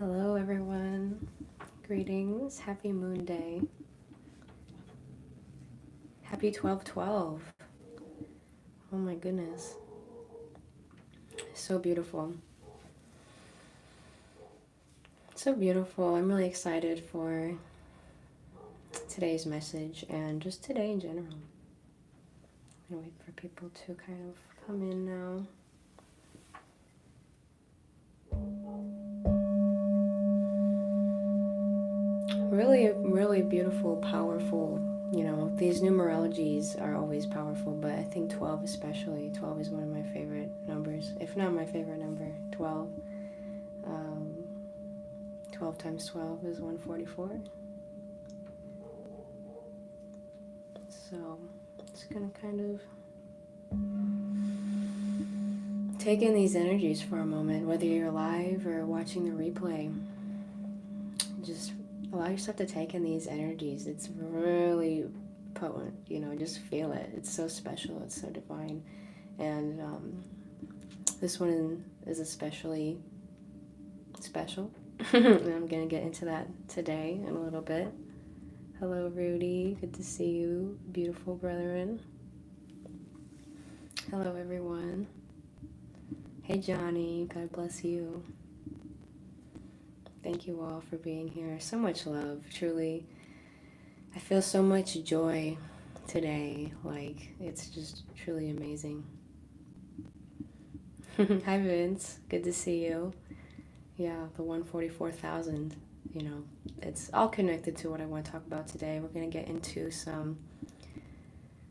Hello everyone, greetings, happy moon day, happy 12/12. Oh my goodness, so beautiful, so beautiful. I'm really excited for today's message and just today in general. I'm gonna wait for people to kind of come in now. Really beautiful, powerful. These numerologies are always powerful, but I think 12 especially. 12 is one of my favorite numbers, if not my favorite number. 12. Um, 12 times 12 is 144. So, it's gonna kind of take in these energies for a moment, whether you're live or watching the replay. Just allow yourself to take in these energies. It's really potent, just feel it. It's so special, it's so divine. And this one is especially special. And I'm going to get into that today in a little bit. Hello, Rudy. Good to see you, beautiful brethren. Hello, everyone. Hey, Johnny. God bless you. Thank you all for being here. So much love, truly. I feel so much joy today. Like, it's just truly amazing. Hi, Vince. Good to see you. Yeah, the 144,000. It's all connected to what I want to talk about today. We're going to get into some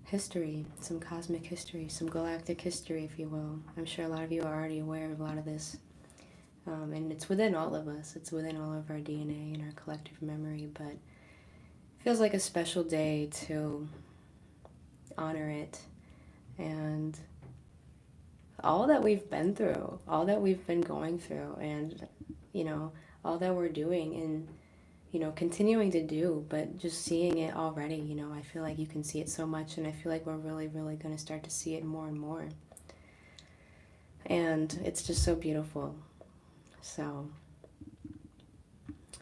history, some cosmic history, some galactic history, if you will. I'm sure a lot of you are already aware of a lot of this. And it's within all of us. It's within all of our DNA and our collective memory, but it feels like a special day to honor it and all that we've been through, all that we've been going through, and, all that we're doing and, continuing to do, but just seeing it already, I feel like you can see it so much, and I feel like we're really, really going to start to see it more and more. And it's just so beautiful. So,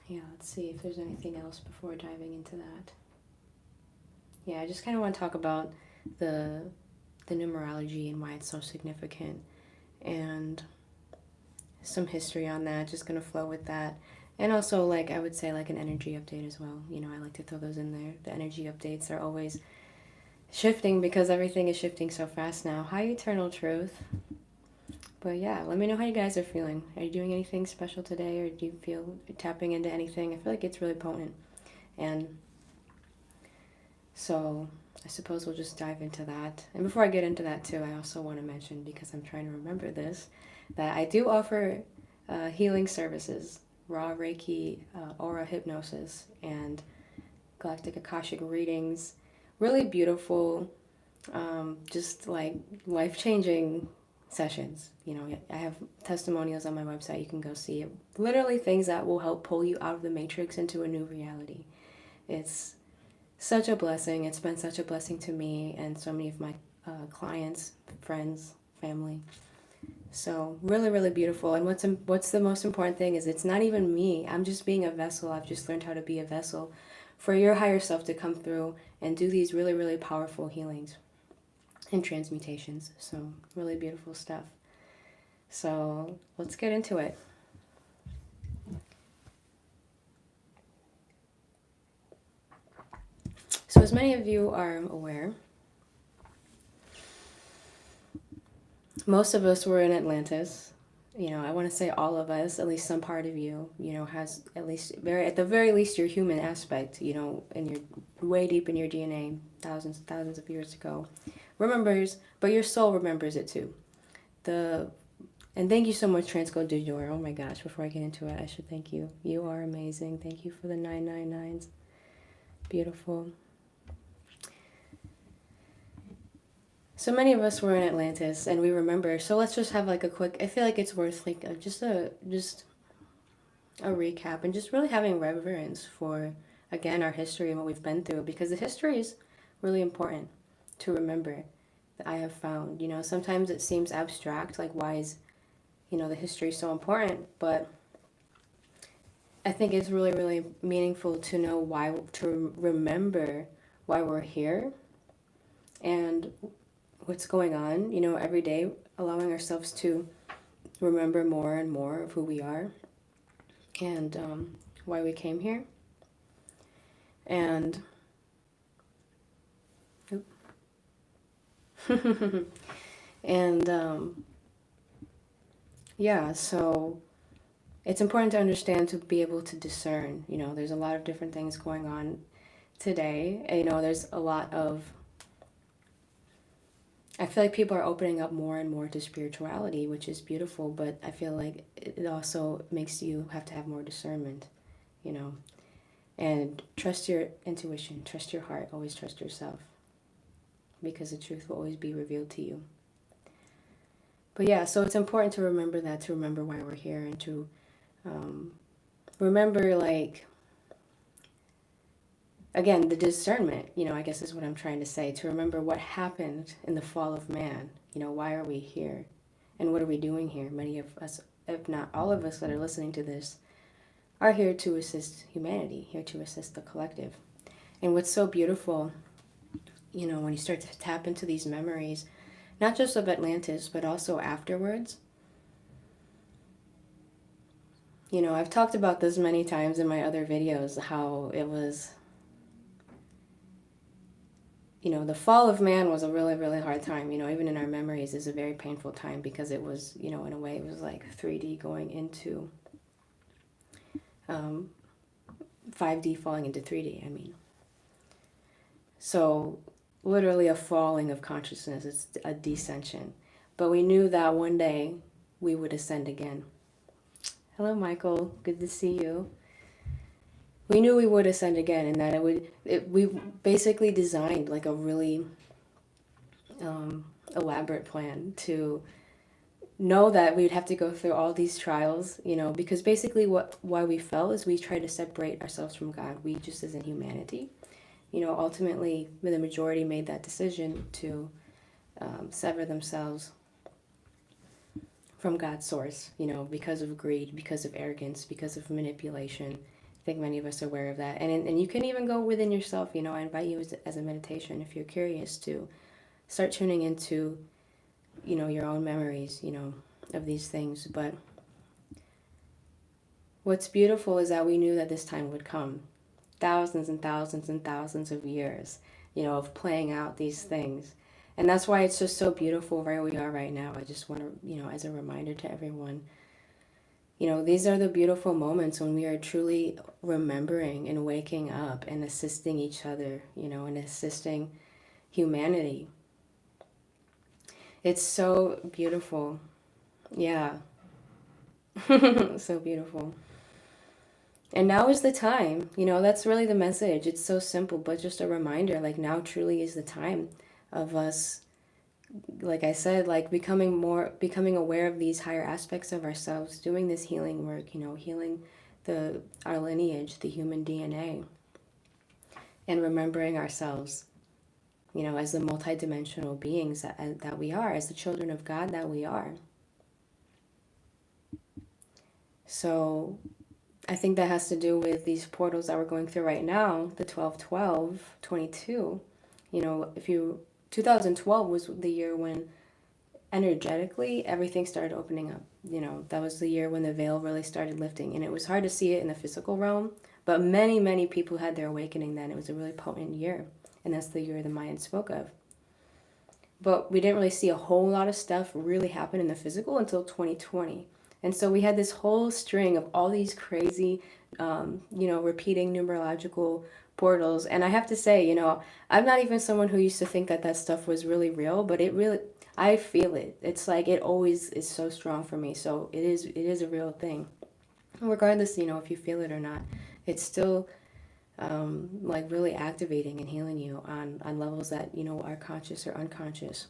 yeah, let's see if there's anything else before diving into that. Yeah, I just kind of want to talk about the numerology and why it's so significant, and some history on that, just going to flow with that. And also, like, I would say, like, an energy update as well. I like to throw those in there. The energy updates are always shifting because everything is shifting so fast now. Hi, Eternal Truth. But yeah, let me know how you guys are feeling. Are you doing anything special today, or do you feel tapping into anything? I feel like it's really potent. And so I suppose we'll just dive into that. And before I get into that too, I also want to mention, because I'm trying to remember this, that I do offer healing services, R.A.A.H, Reiki, A.U.R.A, Hypnosis, and Galactic Akashic readings. Really beautiful, just like life-changing sessions. I have testimonials on my website. You can go see it. Literally things that will help pull you out of the matrix into a new reality. It's such a blessing. It's been such a blessing to me and so many of my clients, friends, family. So really, really beautiful. And what's the most important thing is it's not even me. I'm just being a vessel. I've just learned how to be a vessel for your higher self to come through and do these really, really powerful healings and transmutations. So really beautiful stuff. So let's get into it. So as many of you are aware, most of us were in Atlantis. I want to say all of us, at least some part of you, has at least at the very least your human aspect, and you're way deep in your DNA, thousands and thousands of years ago, remembers, but your soul remembers it too. And thank you so much, Transcode du Jour. Oh my gosh, before I get into it, I should thank you. You are amazing. Thank you for the 999s. Beautiful. So many of us were in Atlantis, and we remember. So let's just have like a quick. I feel like it's worth like just a recap, and just really having reverence for, again, our history and what we've been through, because the history is really important to remember. That I have found. Sometimes it seems abstract, like why is, the history so important, but I think it's really, really meaningful to know why, to remember why we're here and what's going on, every day, allowing ourselves to remember more and more of who we are and why we came here. And and yeah, so it's important to understand, to be able to discern. There's a lot of different things going on today. There's a lot of, I feel like people are opening up more and more to spirituality, which is beautiful, but I feel like it also makes you have to have more discernment, and trust your intuition, trust your heart, always trust yourself, because the truth will always be revealed to you. But yeah, so it's important to remember that, to remember why we're here, and to remember, like, again, the discernment, I guess is what I'm trying to say, to remember what happened in the fall of man. Why are we here? And what are we doing here? Many of us, if not all of us that are listening to this, are here to assist humanity, here to assist the collective. And what's so beautiful, when you start to tap into these memories, not just of Atlantis, but also afterwards. I've talked about this many times in my other videos, how it was, the fall of man was a really, really hard time. Even in our memories is a very painful time, because it was, in a way, it was like 3D going into 5D falling into 3D, I mean. So literally a falling of consciousness, it's a descension. But we knew that one day we would ascend again. Hello, Michael. Good to see you. We knew we would ascend again, and that we basically designed like a really elaborate plan to know that we'd have to go through all these trials, because basically why we fell is we tried to separate ourselves from God. We just, as in humanity, ultimately the majority made that decision to sever themselves from God's source, because of greed, because of arrogance, because of manipulation. I think many of us are aware of that. And you can even go within yourself. I invite you as a meditation, if you're curious, to start tuning into, your own memories, of these things. But what's beautiful is that we knew that this time would come. Thousands and thousands and thousands of years, of playing out these things. And that's why it's just so beautiful where we are right now. I just want to, as a reminder to everyone, these are the beautiful moments when we are truly remembering and waking up and assisting each other, and assisting humanity. It's so beautiful. Yeah. So beautiful. And now is the time. That's really the message. It's so simple, but just a reminder, like, now truly is the time of us, like I said, like becoming aware of these higher aspects of ourselves, doing this healing work, healing our lineage, the human DNA, and remembering ourselves, as the multidimensional beings that we are, as the children of God that we are. So I think that has to do with these portals that we're going through right now, the 12-12, 22. 2012 was the year when energetically everything started opening up. That was the year when the veil really started lifting, and it was hard to see it in the physical realm, but many, many people had their awakening then. It was a really potent year, and that's the year the Mayans spoke of. But we didn't really see a whole lot of stuff really happen in the physical until 2020. And so we had this whole string of all these crazy, repeating numerological portals. And I have to say, I'm not even someone who used to think that stuff was really real, but I feel it. It's like it always is so strong for me. So it is a real thing. Regardless, if you feel it or not, it's still like really activating and healing you on levels that, are conscious or unconscious.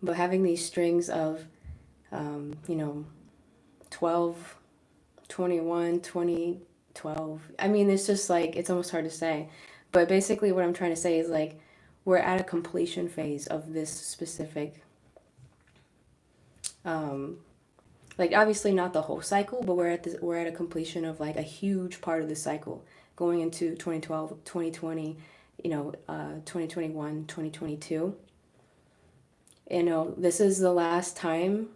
But having these strings of 12, 21, 20, 12. I mean, it's just like, it's almost hard to say. But basically what I'm trying to say is, like, we're at a completion phase of this specific Like, obviously not the whole cycle, but we're at a completion of like a huge part of the cycle going into 2012, 2020, 2021, 2022. This is the last time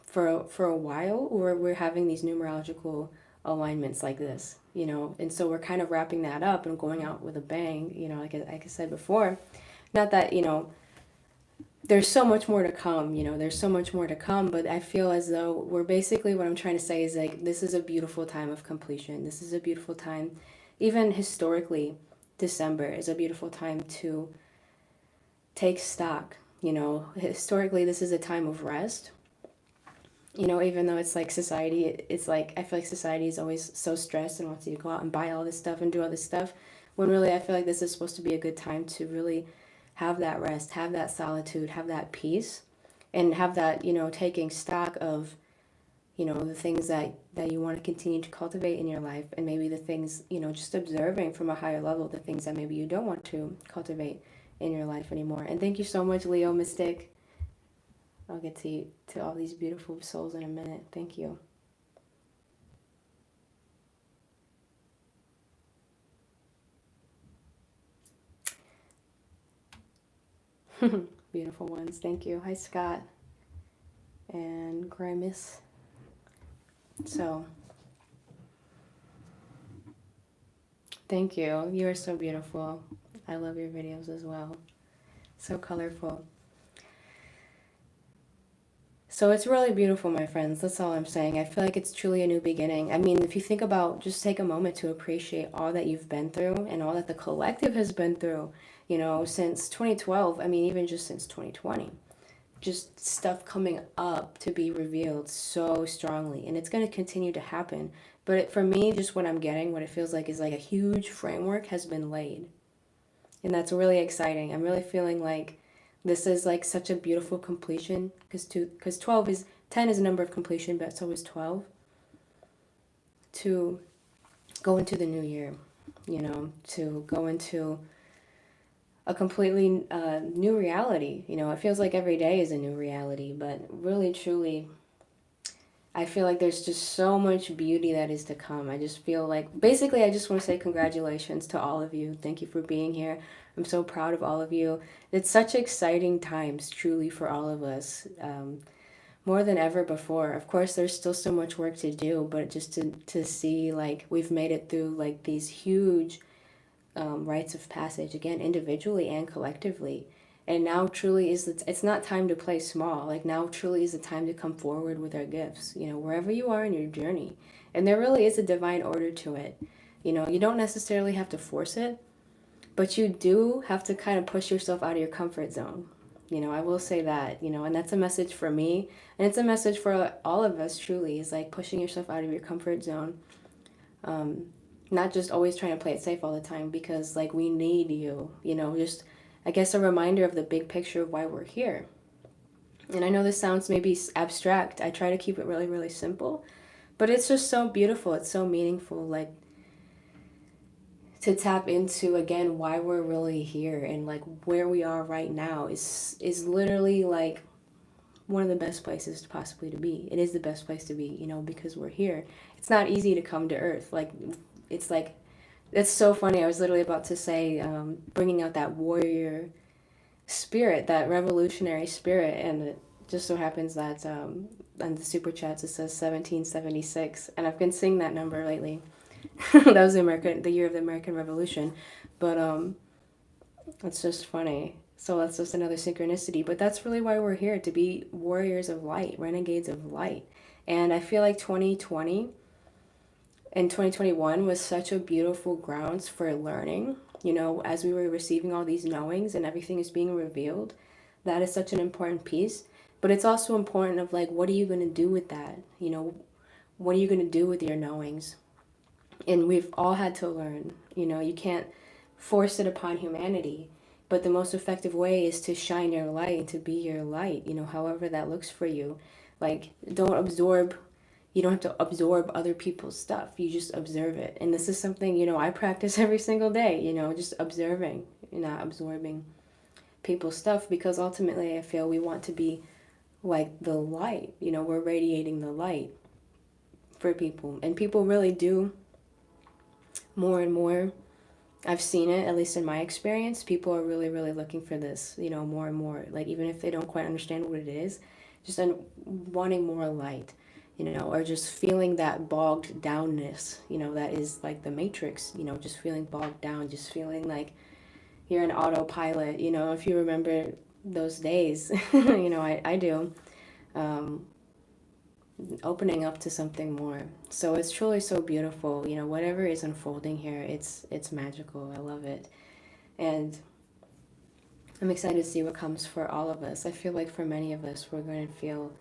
for a while where we're having these numerological alignments like this, and so we're kind of wrapping that up and going out with a bang, like I said before. Not that, there's so much more to come, there's so much more to come, but I feel as though we're basically, what I'm trying to say is like, this is a beautiful time of completion. This is a beautiful time. Even historically, December is a beautiful time to take stock. Historically, this is a time of rest. Even though it's like society, it's like, I feel like society is always so stressed and wants you to go out and buy all this stuff and do all this stuff, when really I feel like this is supposed to be a good time to really have that rest, have that solitude, have that peace, and have that, taking stock of, the things that you want to continue to cultivate in your life, and maybe the things, just observing from a higher level, the things that maybe you don't want to cultivate in your life anymore. And thank you so much, Leo Mystic. I'll get to all these beautiful souls in a minute. Thank you. Beautiful ones. Thank you. Hi, Scott and Grimace. So, thank you. You are so beautiful. I love your videos as well. So colorful. So it's really beautiful, my friends. That's all I'm saying. I feel like it's truly a new beginning. I mean, if you think about, just take a moment to appreciate all that you've been through and all that the collective has been through, since 2012. I mean, even just since 2020. Just stuff coming up to be revealed so strongly. And it's going to continue to happen. But for me, just what I'm getting, what it feels like is like a huge framework has been laid. And that's really exciting. I'm really feeling like this is like such a beautiful completion, because 10 is a number of completion, but so is 12. To go into the new year, to go into a completely new reality. It feels like every day is a new reality, but really, truly, I feel like there's just so much beauty that is to come. I just feel like, basically, I just want to say congratulations to all of you. Thank you for being here. I'm so proud of all of you. It's such exciting times, truly, for all of us. More than ever before. Of course, there's still so much work to do, but just to see, like, we've made it through, like, these huge rites of passage, again, individually and collectively. And now truly it's not time to play small. Like, now truly is the time to come forward with our gifts, wherever you are in your journey. And there really is a divine order to it. You don't necessarily have to force it, but you do have to kind of push yourself out of your comfort zone. I will say that, and that's a message for me. And it's a message for all of us, truly, is like pushing yourself out of your comfort zone. Not just always trying to play it safe all the time, because like we need you, just, I guess, a reminder of the big picture of why we're here. And I know this sounds maybe abstract. I try to keep it really, really simple, but it's just so beautiful. It's so meaningful, like, to tap into, again, why we're really here, and like where we are right now is literally like one of the best places to possibly to be. It is the best place to be, because we're here. It's not easy to come to Earth. It's so funny. I was literally about to say, bringing out that warrior spirit, that revolutionary spirit, and it just so happens that on the super chats it says 1776, and I've been seeing that number lately. That was the year of the American Revolution, but it's just funny. So that's just another synchronicity, but that's really why we're here, to be warriors of light, renegades of light. And I feel like 2020 and 2021 was such a beautiful grounds for learning, as we were receiving all these knowings and everything is being revealed. That is such an important piece, but it's also important of like, what are you going to do with that? What are you going to do with your knowings? And we've all had to learn, you can't force it upon humanity, but the most effective way is to shine your light and to be your light, however that looks for you. Like, you don't have to absorb other people's stuff. You just observe it. And this is something, I practice every single day, just observing, not absorbing people's stuff, because ultimately I feel we want to be like the light, you know, we're radiating the light for people. And people really do, more and more, I've seen it, at least in my experience, people are really, really looking for this, you know, more and more. Like, even if they don't quite understand what it is, just wanting more light, you know, or just feeling that bogged downness, you know, that is like the Matrix, you know, just feeling bogged down, just feeling like you're an autopilot, you know, if you remember those days, you know, I do. Um, Opening up to something more. So it's truly so beautiful. You know, whatever is unfolding here, it's magical. I love it. And I'm excited to see what comes for all of us. I feel like for many of us, we're going to feel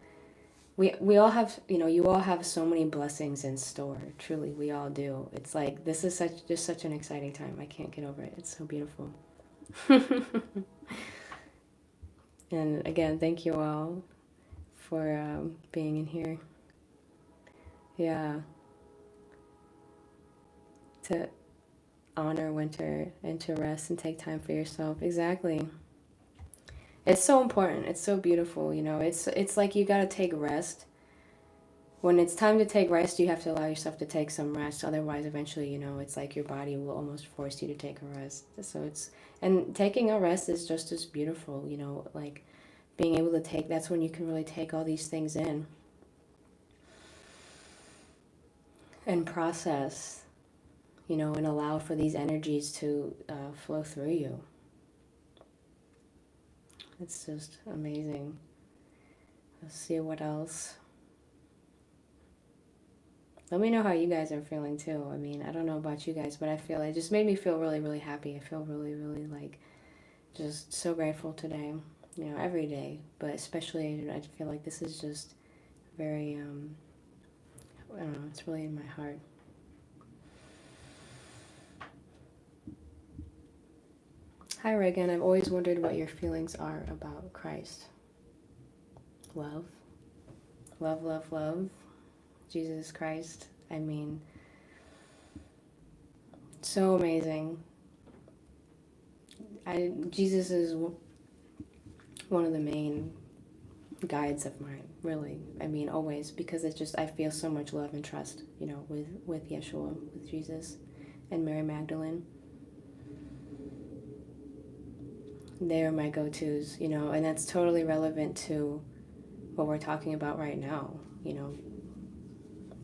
we all have, you know, you all have so many blessings in store. Truly, we all do. It's like this is such an exciting time. I can't get over it. It's so beautiful. And again, thank you all for being in here. Yeah, to honor winter and to rest and take time for yourself. Exactly. It's so important. It's so beautiful, you know. It's like you got to take rest. When it's time to take rest, you have to allow yourself to take some rest. Otherwise, eventually, you know, it's like your body will almost force you to take a rest. So it's, and taking a rest is just as beautiful, you know, like being able to take, that's when you can really take all these things in and process, you know, and allow for these energies to flow through you. It's just amazing. Let's see what else. Let me know how you guys are feeling too. I mean, I don't know about you guys, but I feel it just made me feel really, really happy. I feel really, really like just so grateful today. You know, every day, but especially I feel like this is just very, I don't know, it's really in my heart. Hi, Regan. I've always wondered what your feelings are about Christ. Love. Love, love, love. Jesus Christ. I mean, so amazing. Jesus is one of the main guides of mine, really. I mean, always, because it's just, I feel so much love and trust, you know, with Yeshua, with Jesus, and Mary Magdalene. They are my go-tos, you know, and that's totally relevant to what we're talking about right now, you know,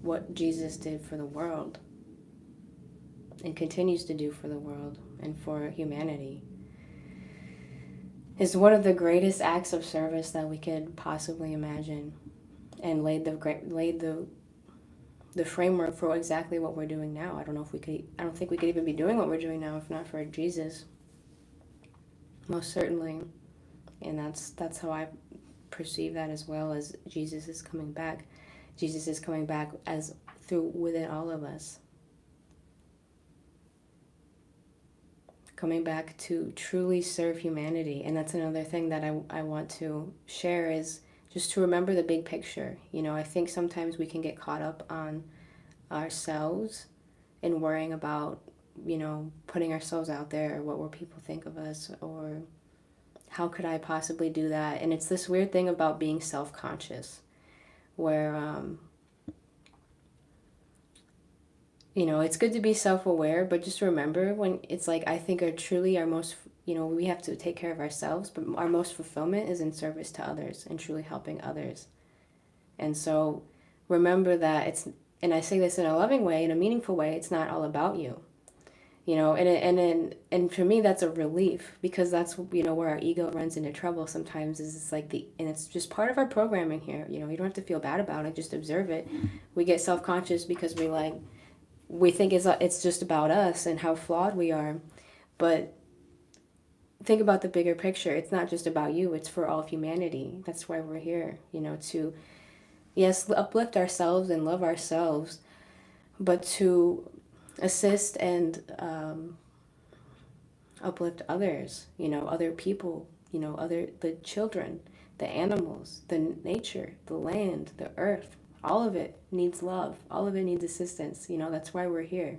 what Jesus did for the world and continues to do for the world and for humanity is one of the greatest acts of service that we could possibly imagine, and laid the framework for exactly what we're doing now. I don't think we could even be doing what we're doing now if not for Jesus. Most certainly. And that's how I perceive that as well, as Jesus is coming back. Jesus is coming back as through within all of us. Coming back to truly serve humanity. And that's another thing that I want to share, is just to remember the big picture. You know, I think sometimes we can get caught up on ourselves and worrying about, you know, putting ourselves out there, or what will people think of us, or how could I possibly do that? And it's this weird thing about being self-conscious, where you know, it's good to be self-aware, but just remember, when it's like, I think our most, you know, we have to take care of ourselves, but our most fulfillment is in service to others and truly helping others. And so remember that and I say this in a loving way, in a meaningful way, it's not all about you. You know, and for me, that's a relief, because that's, you know, where our ego runs into trouble sometimes, is it's like and it's just part of our programming here. You know, you don't have to feel bad about it, just observe it. We get self-conscious because we think it's just about us and how flawed we are. But think about the bigger picture. It's not just about you, it's for all of humanity. That's why we're here, you know, to, yes, uplift ourselves and love ourselves, but to assist and uplift others, you know, other people, you know, the children, the animals, the nature, the land, the earth. All of it needs love. All of it needs assistance. You know, that's why we're here.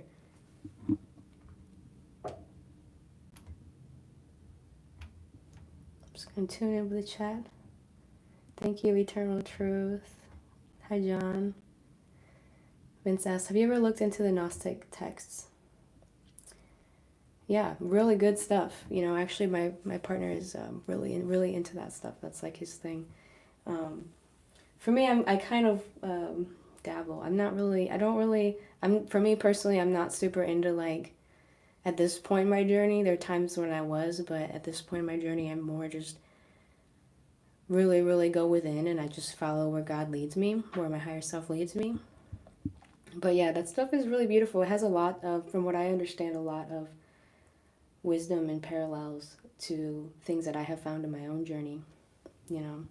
Just going to tune in with the chat. Thank you, Eternal Truth. Hi, John. Vince asks, have you ever looked into the Gnostic texts? Yeah, really good stuff. You know, actually, my partner is really into that stuff. That's like his thing. For me, I kind of dabble. For me personally, I'm not super into like, at this point in my journey, there are times when I was, but at this point in my journey, I'm more just really go within and I just follow where God leads me, where my higher self leads me. But yeah, that stuff is really beautiful. It has a lot of, from what I understand, a lot of wisdom and parallels to things that I have found in my own journey, you know.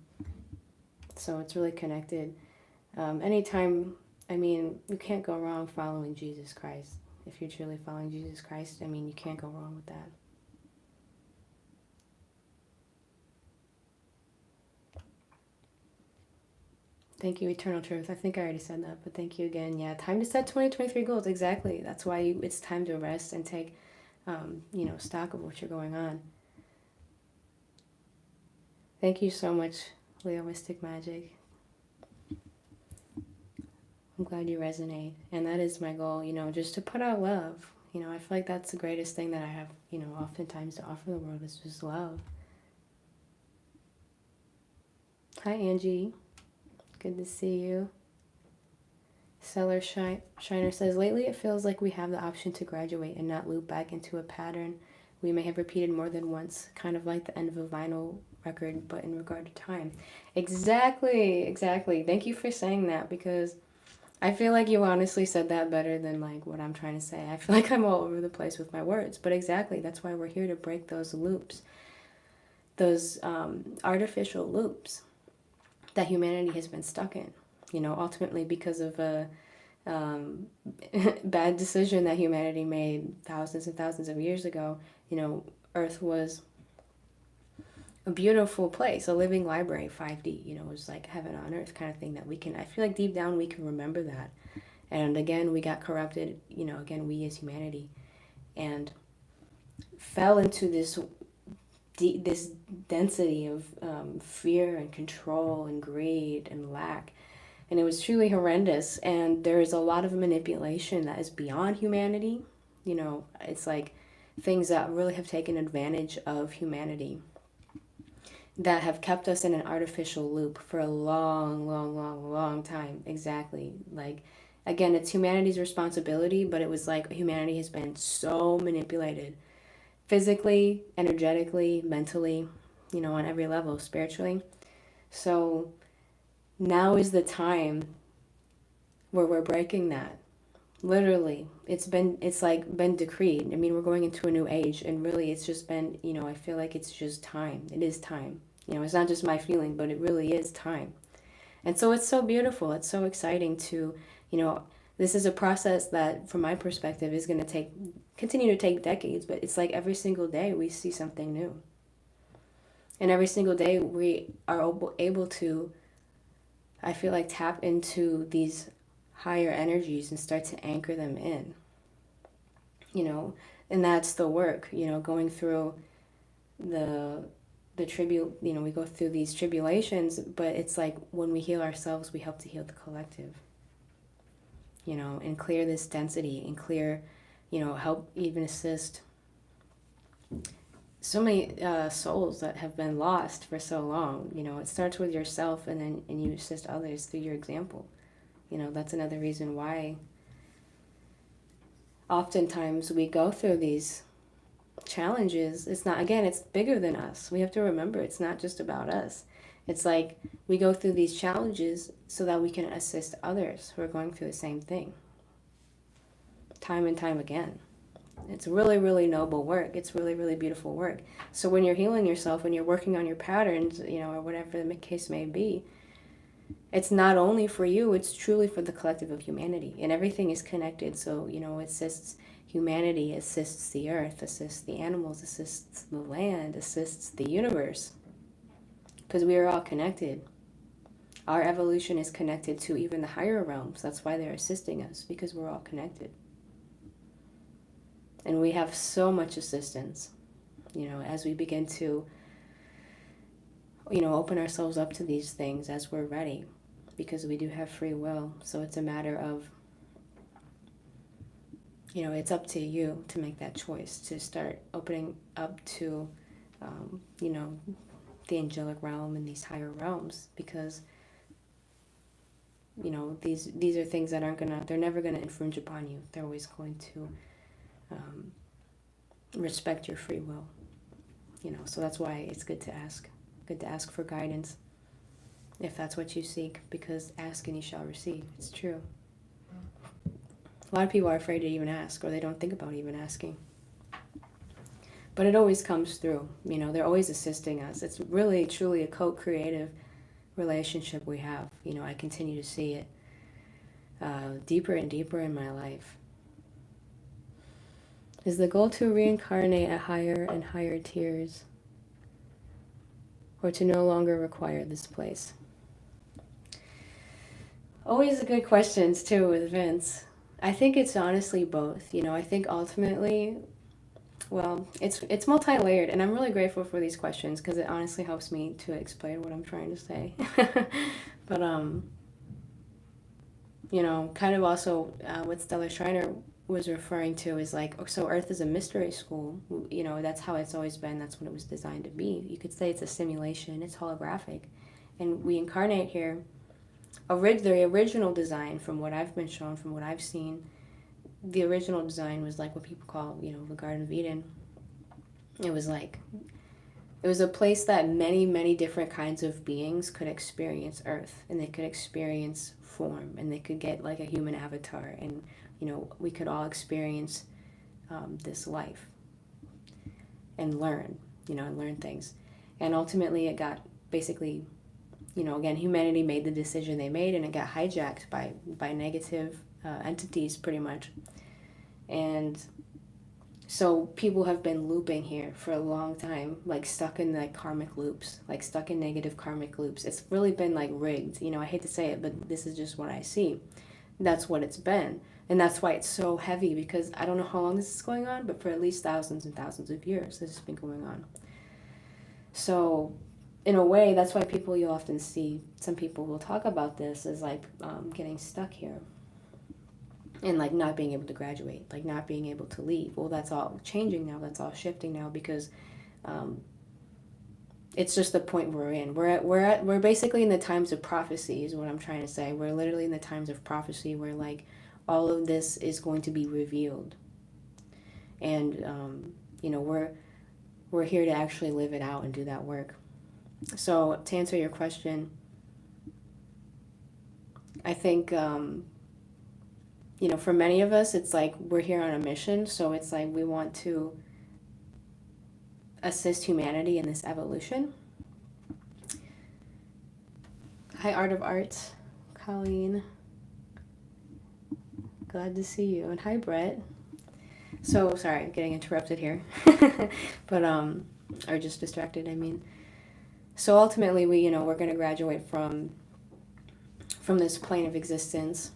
So it's really connected. Anytime, I mean, you can't go wrong following Jesus Christ. If you're truly following Jesus Christ, I mean, you can't go wrong with that. Thank you, Eternal Truth. I think I already said that, but thank you again. Yeah, time to set 2023 goals. Exactly. That's why it's time to rest and take, stock of what you're going on. Thank you so much, Leo Mystic Magic. I'm glad you resonate. And that is my goal, just to put out love. I feel like that's the greatest thing that I have, oftentimes to offer the world is just love. Hi, Angie. Good to see you. Seller Shiner says, lately it feels like we have the option to graduate and not loop back into a pattern we may have repeated more than once, kind of like the end of a vinyl record, but in regard to time. Exactly. Thank you for saying that, because I feel like you honestly said that better than like what I'm trying to say. I feel like I'm all over the place with my words, but exactly, that's why we're here, to break those loops, those artificial loops that humanity has been stuck in, ultimately because of a bad decision that humanity made thousands and thousands of years ago. Earth was a beautiful place, a living library, 5D, it was like heaven on earth kind of thing that I feel like deep down we can remember that. And again, we got corrupted, again, we as humanity, and fell into this density of fear and control and greed and lack. And it was truly horrendous. And there is a lot of manipulation that is beyond humanity. It's like things that really have taken advantage of humanity, that have kept us in an artificial loop for a long time. Exactly. Like, again, it's humanity's responsibility, but it was like humanity has been so manipulated physically, energetically, mentally, on every level, spiritually. So now is the time where we're breaking that. Literally, it's been decreed. I mean, we're going into a new age, and really it's just been, I feel like it's just time. It is time. It's not just my feeling, but it really is time. And so it's so beautiful. It's so exciting to, this is a process that, from my perspective, is going to continue to take decades, but it's like every single day we see something new. And every single day we are able to, I feel like, tap into these higher energies and start to anchor them in. And that's the work, going through the we go through these tribulations, but it's like when we heal ourselves, we help to heal the collective. And clear this density and clear, help even assist so many souls that have been lost for so long. It starts with yourself, and you assist others through your example. That's another reason why oftentimes we go through these challenges. It's not, again, it's bigger than us. We have to remember it's not just about us. It's like we go through these challenges so that we can assist others who are going through the same thing, time and time again. It's really noble work. It's really beautiful work. So when you're healing yourself, when you're working on your patterns, or whatever the case may be, it's not only for you, it's truly for the collective of humanity. And everything is connected. So, it assists humanity, assists the earth, assists the animals, assists the land, assists the universe. Because we are all connected. Our evolution is connected to even the higher realms. That's why they're assisting us, because we're all connected. And we have so much assistance, as we begin to open ourselves up to these things as we're ready, because we do have free will. So it's a matter of, it's up to you to make that choice, to start opening up to, the angelic realm and these higher realms, because, these are things that they're never gonna infringe upon you. They're always going to respect your free will, so that's why it's good to ask for guidance if that's what you seek, because ask and you shall receive. It's true. A lot of people are afraid to even ask, or they don't think about even asking. But it always comes through. They're always assisting us. It's really, truly a co-creative relationship we have. I continue to see it deeper and deeper in my life. Is the goal to reincarnate at higher and higher tiers, or to no longer require this place? Always good questions, too, with Vince. I think it's honestly both. I think ultimately, well, it's multi-layered, and I'm really grateful for these questions, because it honestly helps me to explain what I'm trying to say. But, kind of also what Stellar Shriner was referring to is like, so Earth is a mystery school. That's how it's always been. That's what it was designed to be. You could say it's a simulation. It's holographic. And we incarnate here. The original design, from what I've been shown, from what I've seen, the original design was like what people call, the Garden of Eden. It was a place that many, many different kinds of beings could experience Earth, and they could experience form, and they could get like a human avatar, and, we could all experience this life and learn, and learn things. And ultimately it got basically, again, humanity made the decision they made, and it got hijacked by negative entities, pretty much. And so people have been looping here for a long time, like stuck in like karmic loops, like stuck in negative karmic loops. It's really been like rigged. I hate to say it, but this is just what I see. That's what it's been. And that's why it's so heavy, because I don't know how long this is going on, but for at least thousands and thousands of years, this has been going on. So in a way, that's why you'll often see, some people will talk about this as like getting stuck here. And like not being able to graduate, like not being able to leave. Well, that's all changing now. That's all shifting now, because it's just the point we're in. We're basically in the times of prophecy, is what I'm trying to say. We're literally in the times of prophecy, where like all of this is going to be revealed, and we're here to actually live it out and do that work. So to answer your question, I think, for many of us, it's like we're here on a mission. So it's like we want to assist humanity in this evolution. Hi, Art of Arts, Colleen. Glad to see you. And hi, Brett. So, sorry, I'm getting interrupted here. But, or just distracted, I mean. So ultimately, we're going to graduate from this plane of existence.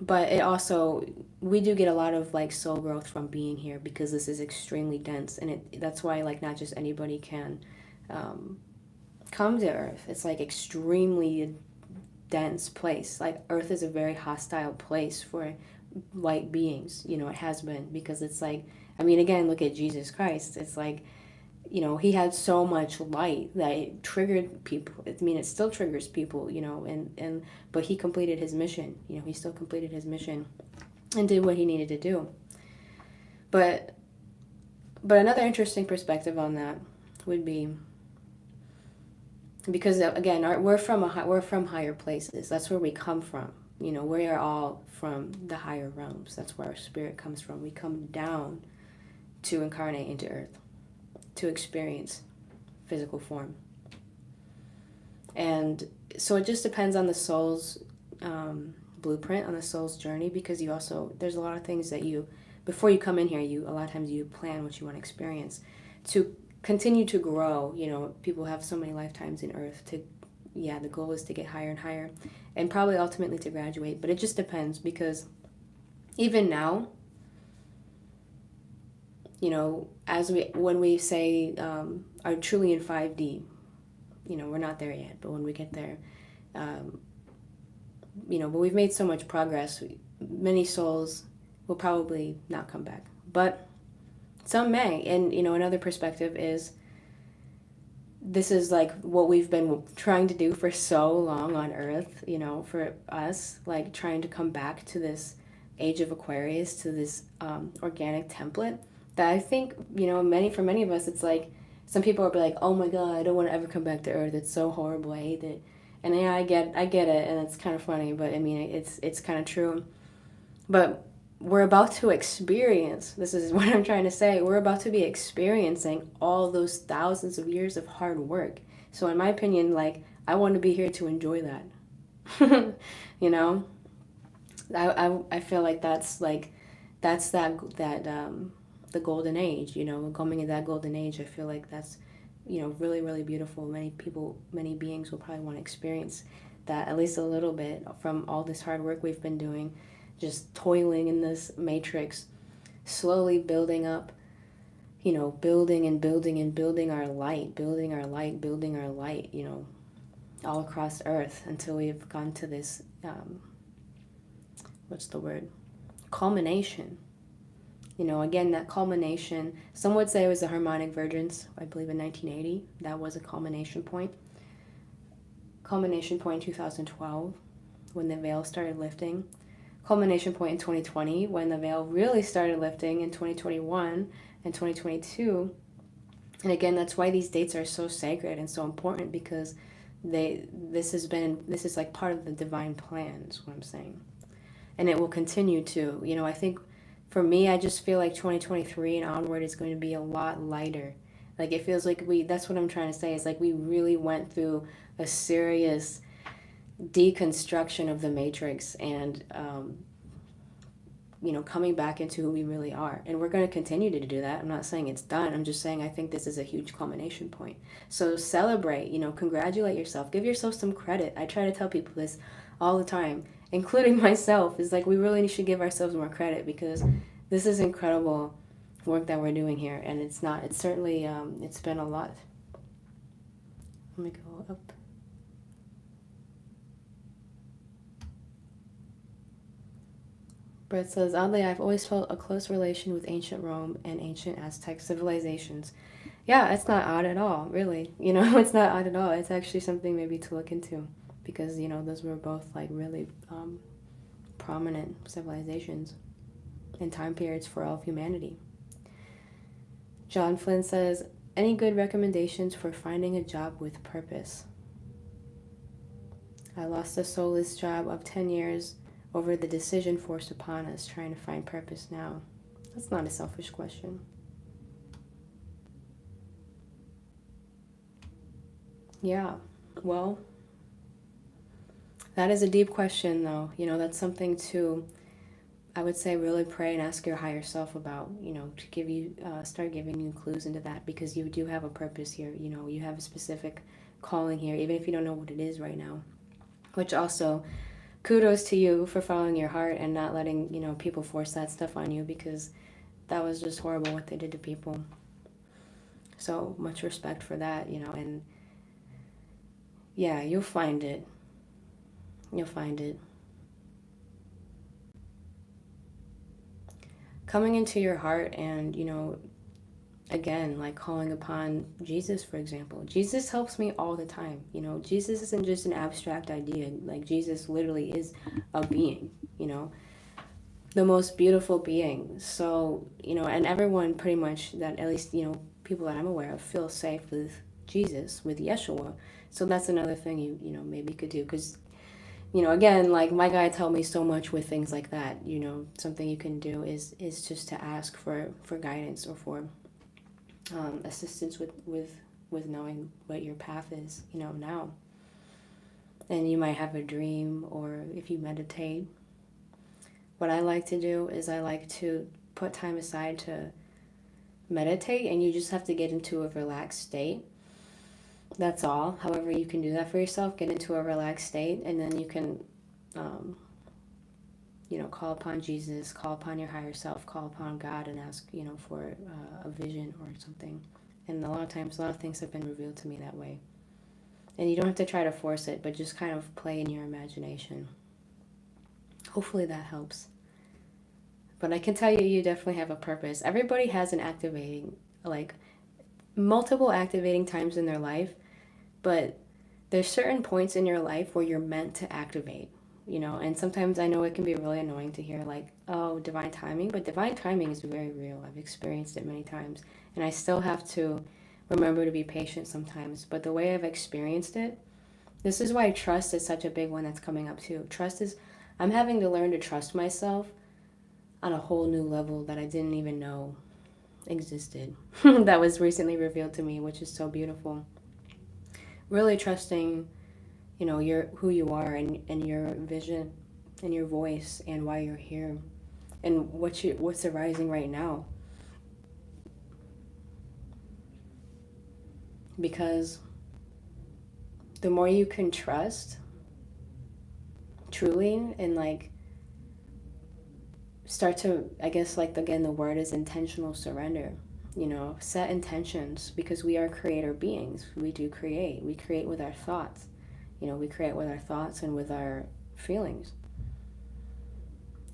But it also, we do get a lot of like soul growth from being here, because this is extremely dense, and that's why like not just anybody can come to Earth. It's like extremely dense place. Like Earth is a very hostile place for light beings. It has been, because it's like, I mean, again, look at Jesus Christ. It's like, he had so much light that it triggered people. I mean, it still triggers people, but he completed his mission. He still completed his mission and did what he needed to do. But another interesting perspective on that would be, because again, we're from higher places. That's where we come from. We are all from the higher realms. That's where our spirit comes from. We come down to incarnate into Earth, to experience physical form. And so it just depends on the soul's blueprint, on the soul's journey, because there's a lot of things that before you come in here, a lot of times you plan what you want to experience. To continue to grow, people have so many lifetimes in Earth the goal is to get higher and higher, and probably ultimately to graduate, but it just depends, because even now, when we say are truly in 5D, we're not there yet, but when we get there, um, but we've made so much progress. Many souls will probably not come back, but some may. And, another perspective is this is like what we've been trying to do for so long on Earth, for us, like trying to come back to this age of Aquarius, to this organic template that I think, for many of us, it's like some people will be like, oh my God, I don't want to ever come back to Earth. It's so horrible. I hate it. And yeah, I get it. And it's kind of funny, but I mean, it's kind of true. But we're about to experience, this is what I'm trying to say, we're about to be experiencing all those thousands of years of hard work. So in my opinion, like, I want to be here to enjoy that. you know? I feel like that's the golden age, coming in that golden age. I feel like that's, really, really beautiful. Many beings will probably want to experience that at least a little bit from all this hard work we've been doing, just toiling in this matrix, slowly building up, building and building and building our light, building our light, building our light, all across Earth until we've gone to this, what's the word? Culmination. Again, that culmination, some would say it was the harmonic vergence, I believe in 1980. That was a culmination point. Culmination point in 2012, when the veil started lifting. Culmination point in 2020, when the veil really started lifting, in 2021 and 2022. And again, that's why these dates are so sacred and so important, because this is like part of the divine plan, is what I'm saying. And it will continue to. I think for me, I just feel like 2023 and onward is going to be a lot lighter. Like, it feels like that's what I'm trying to say, is like we really went through a serious deconstruction of the matrix and, coming back into who we really are. And we're going to continue to do that. I'm not saying it's done. I'm just saying I think this is a huge culmination point. So celebrate, congratulate yourself. Give yourself some credit. I try to tell people this all the time, including myself. Is like, we really should give ourselves more credit, because this is incredible work that we're doing here. And it's certainly, it's been a lot. Let me go up. Brett says, oddly, I've always felt a close relation with ancient Rome and ancient Aztec civilizations. Yeah, it's not odd at all, really. It's not odd at all. It's actually something maybe to look into, because, those were both like really prominent civilizations and time periods for all of humanity. John Flynn says, any good recommendations for finding a job with purpose? I lost a soulless job of 10 years over the decision forced upon us, trying to find purpose now. That's not a selfish question. Yeah, well, that is a deep question, though. That's something to, I would say, really pray and ask your higher self about, to give you, start giving you clues into that, because you do have a purpose here. You have a specific calling here, even if you don't know what it is right now. Which also, kudos to you for following your heart and not letting, people force that stuff on you, because that was just horrible what they did to people. So much respect for that, and yeah, you'll find it. You'll find it. Coming into your heart and, again, like calling upon Jesus, for example. Jesus helps me all the time. Jesus isn't just an abstract idea. Like, Jesus literally is a being, the most beautiful being. So, and everyone pretty much that, at least, people that I'm aware of, feel safe with Jesus, with Yeshua. So that's another thing you maybe could do, because, again, like my guy told me so much with things like that. Something you can do is just to ask for guidance, or for assistance with knowing what your path is, now. And you might have a dream, or if you meditate. What I like to do is I like to put time aside to meditate, and you just have to get into a relaxed state. That's all. However, you can do that for yourself. Get into a relaxed state, and then you can, call upon Jesus, call upon your higher self, call upon God, and ask, for a vision or something. And a lot of times, a lot of things have been revealed to me that way. And you don't have to try to force it, but just kind of play in your imagination. Hopefully that helps. But I can tell you, you definitely have a purpose. Everybody has an activating, like multiple activating times in their life, but there's certain points in your life where you're meant to activate, you know, and sometimes I know it can be really annoying to hear like, oh, divine timing, but divine timing is very real. I've experienced it many times, and I still have to remember to be patient sometimes. But the way I've experienced it, this is why trust is such a big one that's coming up too. Trust is, I'm having to learn to trust myself on a whole new level that I didn't even know existed. That was recently revealed to me, which is so beautiful. Really trusting, you know, your who you are, and your vision and your voice and why you're here and what's arising right now. Because the more you can trust truly and like start to, I guess, like again, the word is intentional surrender. You know, set intentions, because we are creator beings. We do create. We create with our thoughts. You know, we create with our thoughts and with our feelings.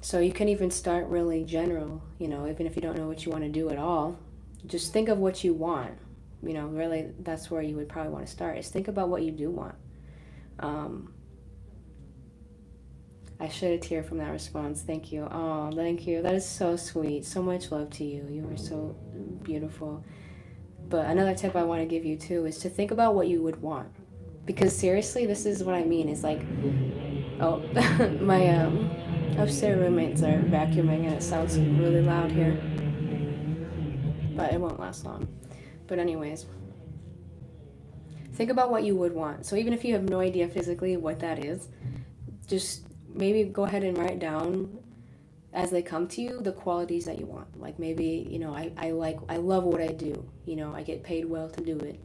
So you can even start really general, you know, even if you don't know what you want to do at all, just think of what you want. You know, really, that's where you would probably want to start, is think about what you do want. I shed a tear from that response. Thank you. Oh, thank you. That is so sweet. So much love to you. You are so beautiful. But another tip I want to give you too is to think about what you would want. Because seriously, this is what I mean. It's like, oh, my upstairs roommates are vacuuming and it sounds really loud here. But it won't last long. But anyways, think about what you would want. So even if you have no idea physically what that is, just maybe go ahead and write down as they come to you the qualities that you want. Like maybe, you know, I love what I do. You know, I get paid well to do it.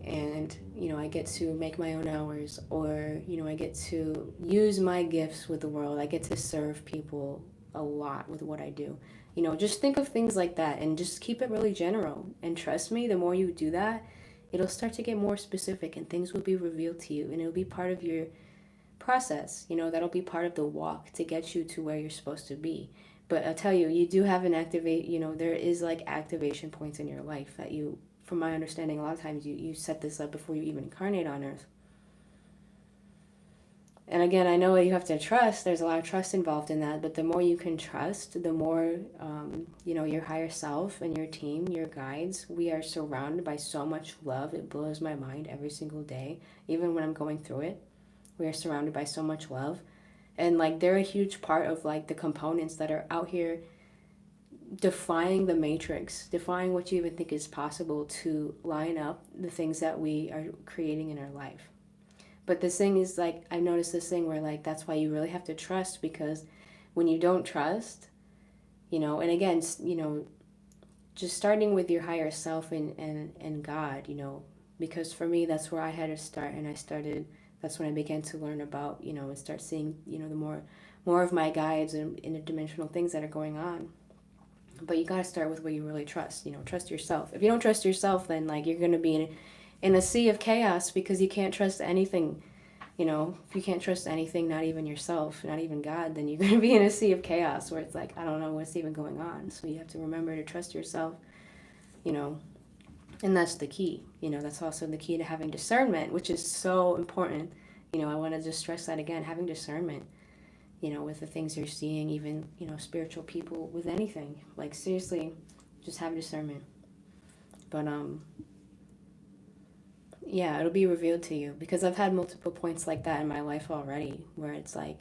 And, you know, I get to make my own hours, or, you know, I get to use my gifts with the world. I get to serve people a lot with what I do. You know, just think of things like that and just keep it really general. And trust me, the more you do that, it'll start to get more specific and things will be revealed to you, and it'll be part of your process. You know, that'll be part of the walk to get you to where you're supposed to be. But I'll tell you, you do have an activate, you know, there is like activation points in your life that you, from my understanding, a lot of times you set this up before you even incarnate on earth. And again, I know you have to trust. There's a lot of trust involved in that. But the more you can trust, the more, you know, your higher self and your team, your guides, we are surrounded by so much love. It blows my mind every single day, even when I'm going through it. We are surrounded by so much love. And like they're a huge part of like the components that are out here defying the matrix, defying what you even think is possible to line up the things that we are creating in our life. But this thing is like, I've noticed this thing where like, that's why you really have to trust, because when you don't trust, you know, and again, you know, just starting with your higher self and God, you know, because for me, that's where I had to start. And that's when I began to learn about, you know, and start seeing, you know, the more of my guides and interdimensional things that are going on. But you got to start with what you really trust, you know, trust yourself. If you don't trust yourself, then like you're going to be in a sea of chaos, because you can't trust anything. You know, if you can't trust anything, not even yourself, not even God, then you're going to be in a sea of chaos where it's like, I don't know what's even going on. So you have to remember to trust yourself, you know, and that's the key. You know, that's also the key to having discernment, which is so important. You know, I want to just stress that again, having discernment, you know, with the things you're seeing, even, you know, spiritual people, with anything. Like, seriously, just have discernment. But, yeah, it'll be revealed to you, because I've had multiple points like that in my life already, where it's like,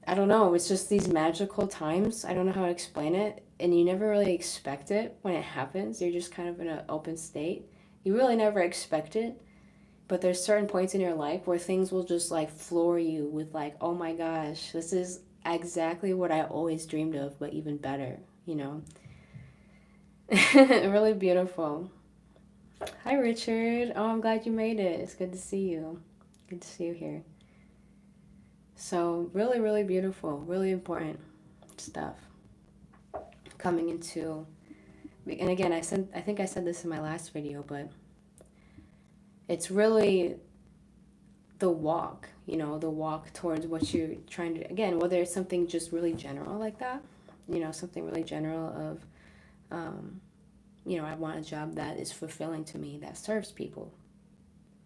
I don't know, it's just these magical times. I don't know how to explain it. And you never really expect it when it happens. You're just kind of in an open state. You really never expect it. But there's certain points in your life where things will just like floor you with like, oh my gosh, this is exactly what I always dreamed of, but even better, you know? Really beautiful. Hi, Richard. Oh, I'm glad you made it. It's good to see you. Good to see you here. So really, really beautiful, really important stuff coming into, and again, I think I said this in my last video, but It's really the walk, you know, the walk towards what you're trying to, again, whether it's something just really general like that, you know, something really general of, you know, I want a job that is fulfilling to me, that serves people.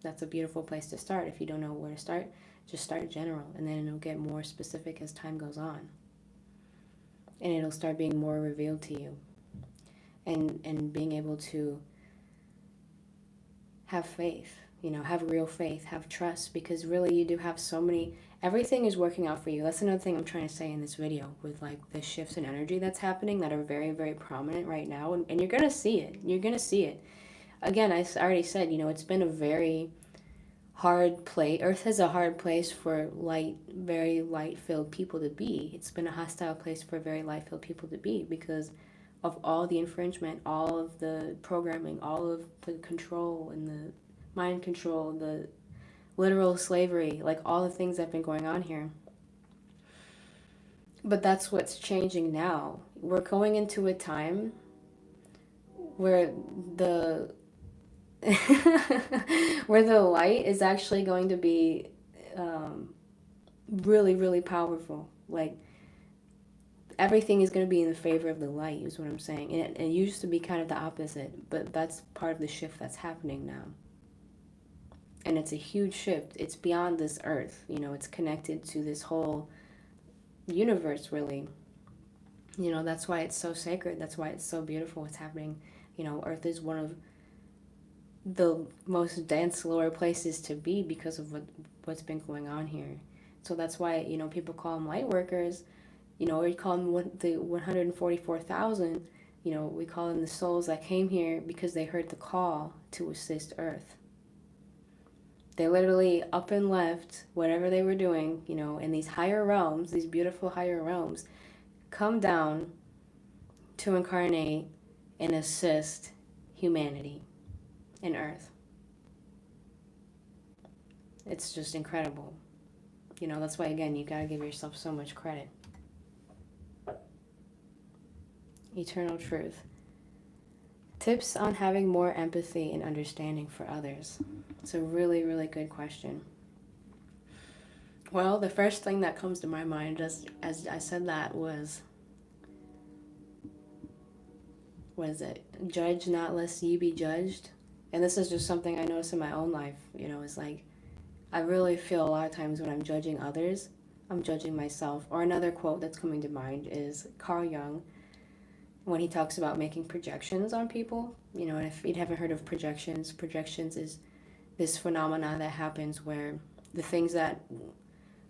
That's a beautiful place to start. If you don't know where to start, just start general, and then it'll get more specific as time goes on. And it'll start being more revealed to you. And being able to have faith, you know, have real faith, have trust, because really you do have so many, everything is working out for you. That's another thing I'm trying to say in this video, with like the shifts in energy that's happening that are very, very prominent right now. And you're going to see it. You're going to see it. Again, I already said, you know, it's been a very hard place. Earth is a hard place for light, very light-filled people to be. It's been a hostile place for very light-filled people to be because of all the infringement, all of the programming, all of the control and the mind control, the literal slavery, like all the things that have been going on here. But that's what's changing now. We're going into a time where the where the light is actually going to be really, really powerful. Like everything is going to be in the favor of the light, is what I'm saying. And it used to be kind of the opposite, but that's part of the shift that's happening now. And it's a huge shift. It's beyond this earth, you know, it's connected to this whole universe, really. You know, that's why it's so sacred. That's why it's so beautiful what's happening. You know, earth is one of the most dense lower places to be because of what's been going on here. So that's why, you know, people call them light workers. You know, we call them the 144,000. You know, we call them the souls that came here because they heard the call to assist Earth. They literally up and left whatever they were doing, you know, in these higher realms, these beautiful higher realms, come down to incarnate and assist humanity and Earth. It's just incredible. You know, that's why, again, you gotta give yourself so much credit. Eternal truth. Tips on having more empathy and understanding for others. It's a really, really good question. Well, the first thing that comes to my mind, just as I said that, was, what is it? Judge not lest ye be judged. And this is just something I notice in my own life. You know, it's like, I really feel a lot of times when I'm judging others, I'm judging myself. Or another quote that's coming to mind is Carl Jung, when he talks about making projections on people. You know, and if you haven't heard of projections, projections is this phenomena that happens where the things that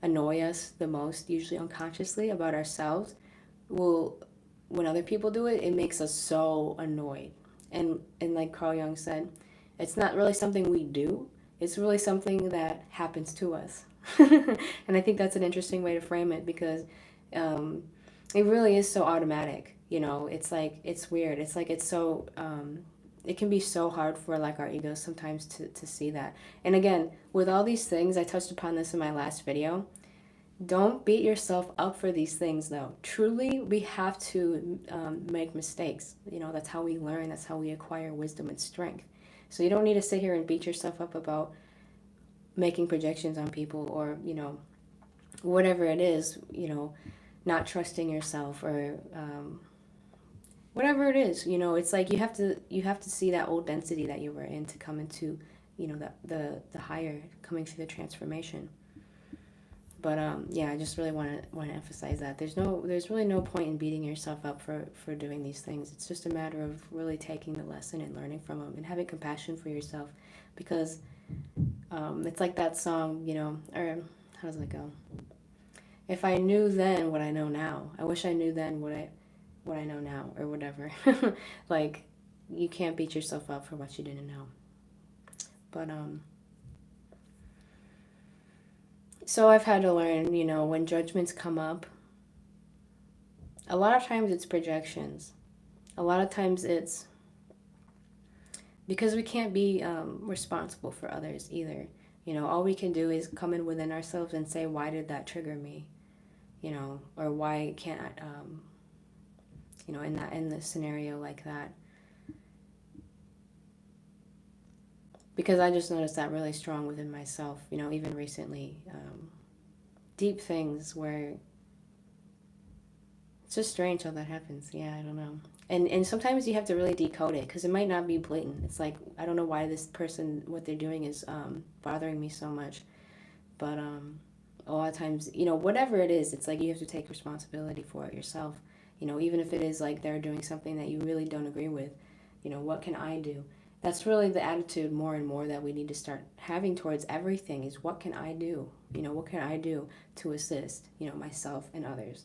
annoy us the most, usually unconsciously, about ourselves, will, when other people do it, it makes us so annoyed. And like Carl Jung said, it's not really something we do, it's really something that happens to us. And I think that's an interesting way to frame it, because it really is so automatic. You know, it's like, it's weird. It's like, it's so, it can be so hard for like our egos sometimes to see that. And again, with all these things, I touched upon this in my last video. Don't beat yourself up for these things, though. Truly, we have to make mistakes. You know, that's how we learn. That's how we acquire wisdom and strength. So you don't need to sit here and beat yourself up about making projections on people, or, you know, whatever it is, you know, not trusting yourself, or whatever it is. You know, it's like you have to see that old density that you were in to come into, you know, the higher, coming through the transformation. But yeah, I just really want to emphasize that there's really no point in beating yourself up for doing these things. It's just a matter of really taking the lesson and learning from them and having compassion for yourself, because it's like that song, you know, or how does it go? If I knew then what I know now, I wish I knew then what I know now, or whatever. Like, you can't beat yourself up for what you didn't know. But so I've had to learn, you know, when judgments come up, a lot of times it's projections. A lot of times it's because we can't be responsible for others either. You know, all we can do is come in within ourselves and say, why did that trigger me? You know, or why can't I, you know, in the scenario like that. because I just noticed that really strong within myself, you know, even recently. Deep things where it's just strange how that happens. Yeah, I don't know. And sometimes you have to really decode it because it might not be blatant. It's like, I don't know why this person, what they're doing is bothering me so much. But a lot of times, you know, whatever it is, it's like you have to take responsibility for it yourself. You know, even if it is like they're doing something that you really don't agree with, you know, what can I do? That's really the attitude more and more that we need to start having towards everything is what can I do? You know, what can I do to assist, you know, myself and others?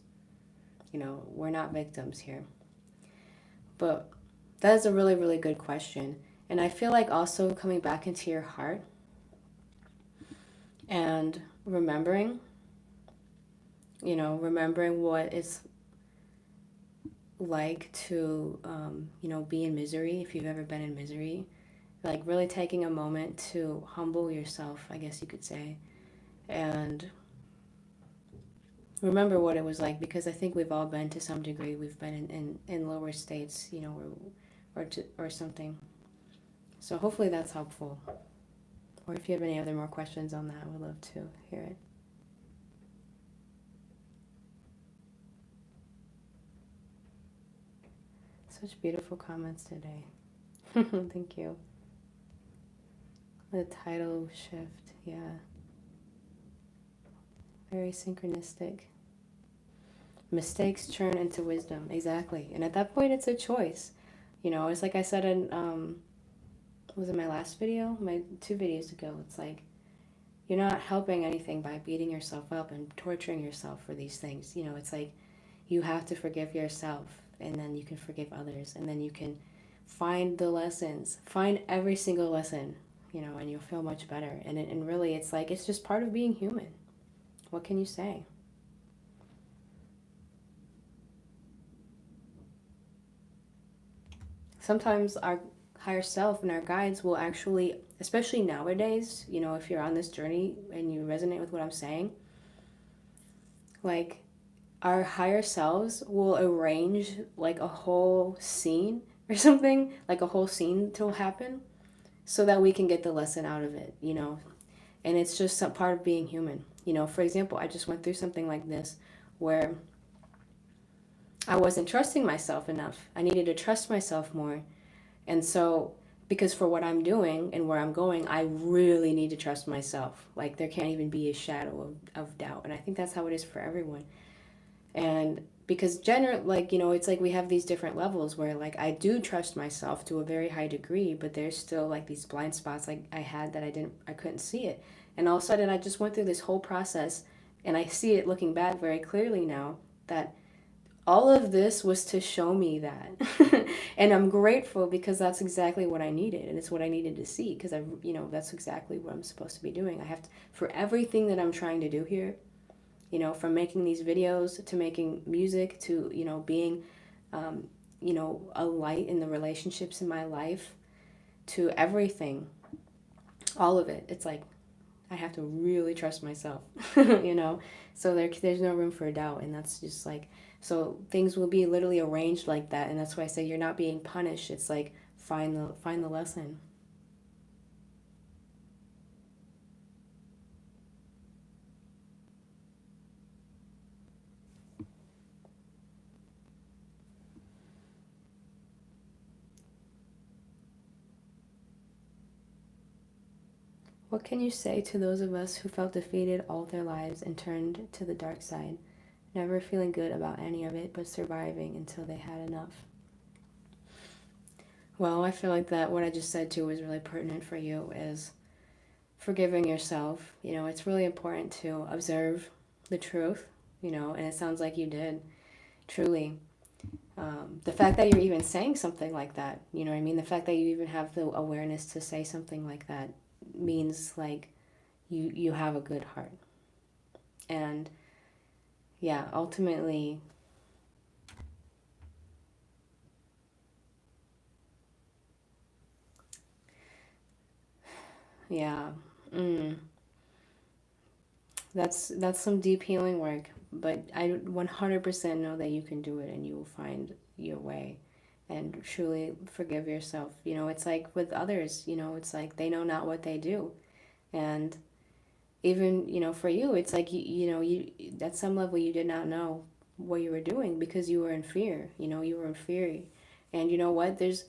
You know, we're not victims here. But that is a really, really good question. And I feel like also coming back into your heart and remembering, you know, remembering what it's like to, you know, be in misery, if you've ever been in misery, like really taking a moment to humble yourself, I guess you could say, and remember what it was like, because I think we've all been to some degree, we've been in lower states, you know, or something. So hopefully that's helpful. Or if you have any other more questions on that, I would love to hear it. Such beautiful comments today. Thank you. The title shift, yeah. Very synchronistic. Mistakes turn into wisdom, exactly. And at that point, it's a choice. You know, it's like I said in, was it my last video? My 2 videos ago. It's like, you're not helping anything by beating yourself up and torturing yourself for these things. You know, it's like you have to forgive yourself, and then you can forgive others, and then you can find the lessons, find every single lesson, you know, and you'll feel much better. And really, it's like, it's just part of being human. What can you say? Sometimes our higher self and our guides will actually, especially nowadays, you know, if you're on this journey and you resonate with what I'm saying, like our higher selves will arrange like a whole scene or something, like a whole scene to happen so that we can get the lesson out of it, you know. And it's just some part of being human. You know, for example, I just went through something like this where I wasn't trusting myself enough. I needed to trust myself more. And so, because for what I'm doing and where I'm going, I really need to trust myself. Like, there can't even be a shadow of doubt. And I think that's how it is for everyone. And because like, you know, it's like we have these different levels where, like, I do trust myself to a very high degree, but there's still, like, these blind spots like I had that I couldn't see it. And all of a sudden, I just went through this whole process, and I see it looking back very clearly now that all of this was to show me that. And I'm grateful because that's exactly what I needed, and it's what I needed to see, because you know, that's exactly what I'm supposed to be doing. I have to, for everything that I'm trying to do here, you know, from making these videos to making music to, you know, being, you know, a light in the relationships in my life, to everything, all of it. It's like I have to really trust myself, you know? So there's no room for doubt. And that's just like, so things will be literally arranged like that. And that's why I say you're not being punished. It's like, find the lesson. What can you say to those of us who felt defeated all their lives and turned to the dark side, never feeling good about any of it, but surviving until they had enough? Well, I feel like that what I just said too was really pertinent for you, is forgiving yourself. You know, it's really important to observe the truth, you know, and it sounds like you did, truly. The fact that you're even saying something like that, you know what I mean? The fact that you even have the awareness to say something like that means like you have a good heart. And yeah, ultimately, yeah, mm, that's some deep healing work. But I 100% know that you can do it, and you will find your way. and truly forgive yourself. You know, it's like with others, you know, it's like they know not what they do. And even, you know, for you, it's like, you know, you at some level you did not know what you were doing because you were in fear, you know, you were in fear. And you know what? There's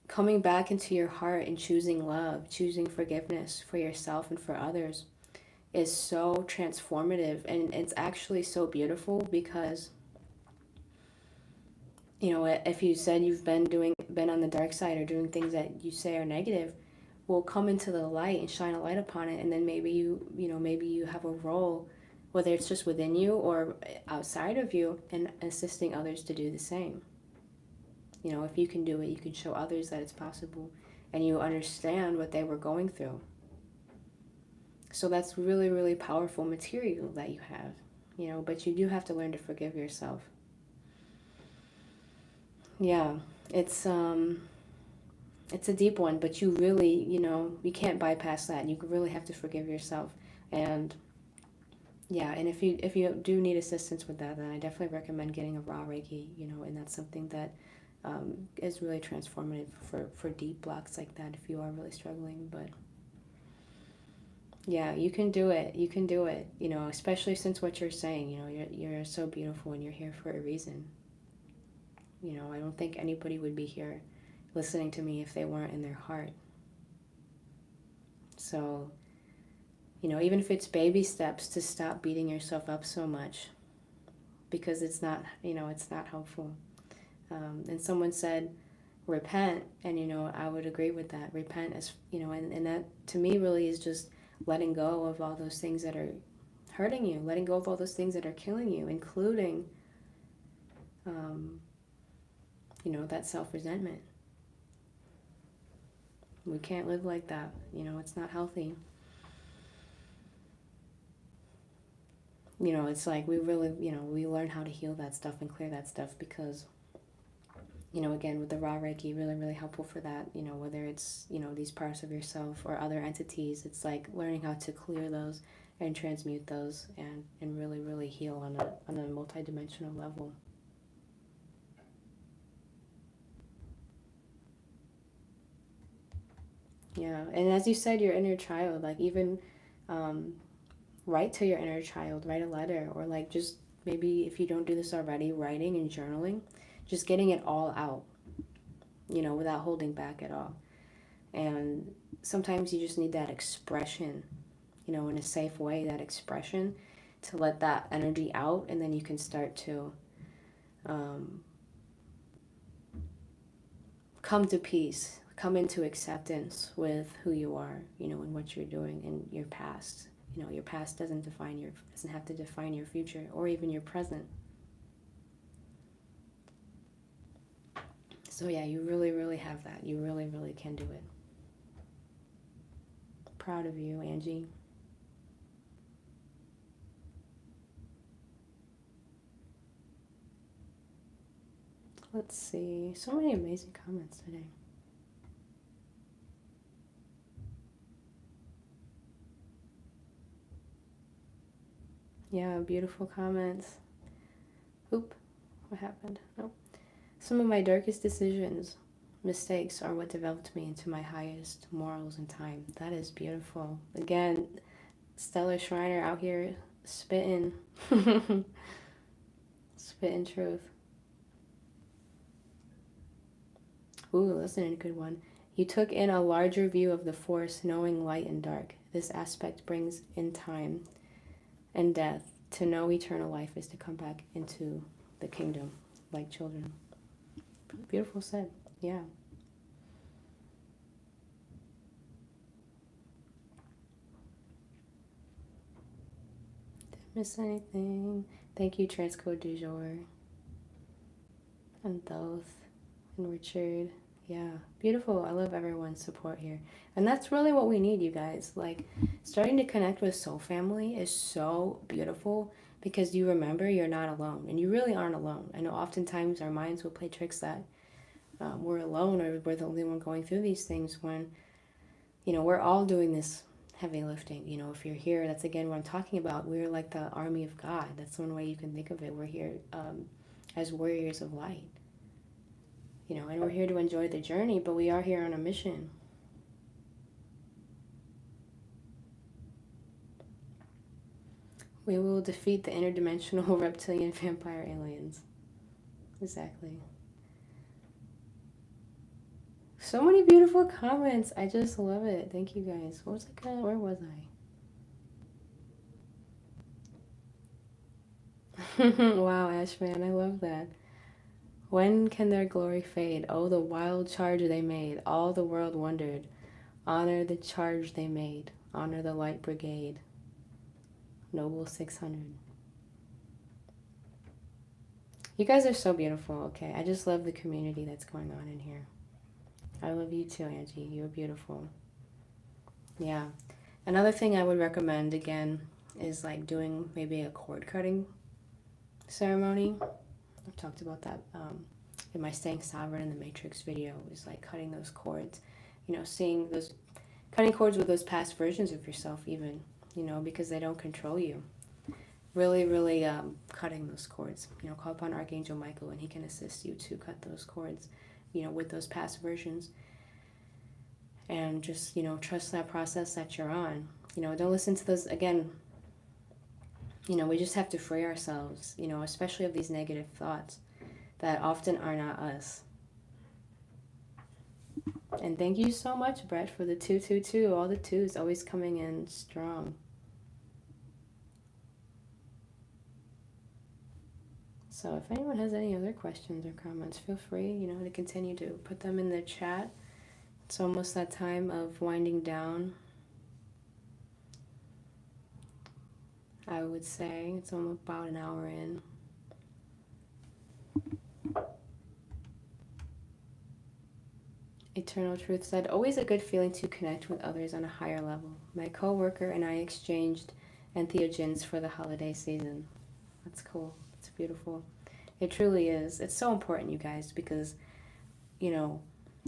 coming back into your heart and choosing love, choosing forgiveness for yourself and for others is so transformative, and it's actually so beautiful because, you know, if you said you've been on the dark side or doing things that you say are negative, will come into the light and shine a light upon it, and then maybe you know, maybe you have a role, whether it's just within you or outside of you, in assisting others to do the same. You know, if you can do it, you can show others that it's possible, and you understand what they were going through. So that's really, really powerful material that you have, you know, but you do have to learn to forgive yourself. Yeah, it's it's a deep one, but you really, you know, you can't bypass that. You really have to forgive yourself. And yeah, and if you do need assistance with that, then I definitely recommend getting a raw Reiki, you know, and that's something that is really transformative for deep blocks like that if you are really struggling. But yeah, you can do it. You can do it, you know, especially since what you're saying, you know, you're so beautiful and you're here for a reason. You know, I don't think anybody would be here listening to me if they weren't in their heart. So, you know, even if it's baby steps to stop beating yourself up so much, because it's not, you know, it's not helpful. And someone said, repent, and, you know, I would agree with that. Repent is, you know, and that to me really is just letting go of all those things that are hurting you, letting go of all those things that are killing you, including, um, you know, that self-resentment. We can't live like that. You know, it's not healthy. You know, it's like we really, you know, we learn how to heal that stuff and clear that stuff because, you know, again, with the raw Reiki, really, really helpful for that. You know, whether it's, you know, these parts of yourself or other entities, it's like learning how to clear those and transmute those and really, really heal on a multi-dimensional level. Yeah, and as you said, your inner child, like even um, write to your inner child, write a letter, or like just maybe if you don't do this already, writing and journaling, just getting it all out, you know, without holding back at all. And sometimes you just need that expression, you know, in a safe way, that expression to let that energy out, and then you can start to um, come to peace, come into acceptance with who you are, you know, and what you're doing in your past. You know, your past doesn't have to define your future or even your present. So yeah, you really, really have that. You really, really can do it. Proud of you, Angie. Let's see. So many amazing comments today. Yeah, beautiful comments. Oop, what happened? Nope. Some of my darkest decisions, mistakes, are what developed me into my highest morals and time. That is beautiful. Again, Stellar Shriner out here spitting, spitting truth. Ooh, that's a good one. You took in a larger view of the force, knowing light and dark. This aspect brings in time and death. To know eternal life is to come back into the kingdom like children. Beautiful said. Yeah. Did I miss anything? Thank you, Transcode du jour. And Thoth and Richard. Yeah, beautiful. I love everyone's support here. And that's really what we need, you guys. Like, starting to connect with Soul Family is so beautiful because you remember you're not alone. And you really aren't alone. I know oftentimes our minds will play tricks that we're alone or we're the only one going through these things when, you know, we're all doing this heavy lifting. You know, if you're here, that's again what I'm talking about. We're like the army of God. That's one way you can think of it. We're here as warriors of light. You know, and we're here to enjoy the journey, but we are here on a mission. We will defeat the interdimensional reptilian vampire aliens. Exactly. So many beautiful comments. I just love it. Thank you guys. What was I gonna, where was I? Wow, Ashman, I love that. When can their glory fade? Oh, the wild charge they made. All the world wondered. Honor the charge they made. Honor the light brigade. Noble 600. You guys are so beautiful, okay? I just love the community that's going on in here. I love you too, Angie. You're beautiful. Yeah. Another thing I would recommend, again, is like doing maybe a cord cutting ceremony. I've talked about that in my Staying Sovereign in the Matrix video, is like cutting those cords. You know, seeing those, cutting cords with those past versions of yourself even, you know, because they don't control you. Really, really cutting those cords. You know, call upon Archangel Michael and he can assist you to cut those cords, you know, with those past versions. And just, you know, trust that process that you're on. You know, don't listen to those, again, you know, we just have to free ourselves, you know, especially of these negative thoughts that often are not us. And thank you so much, Brett, for the 222. All the twos always coming in strong. So if anyone has any other questions or comments, feel free, you know, to continue to put them in the chat. It's almost that time of winding down. I would say it's almost about an hour in. Eternal Truth said, always a good feeling to connect with others on a higher level. My co-worker and I exchanged entheogens for the holiday season. That's cool. It's beautiful. It truly is. It's so important, you guys, because, you know,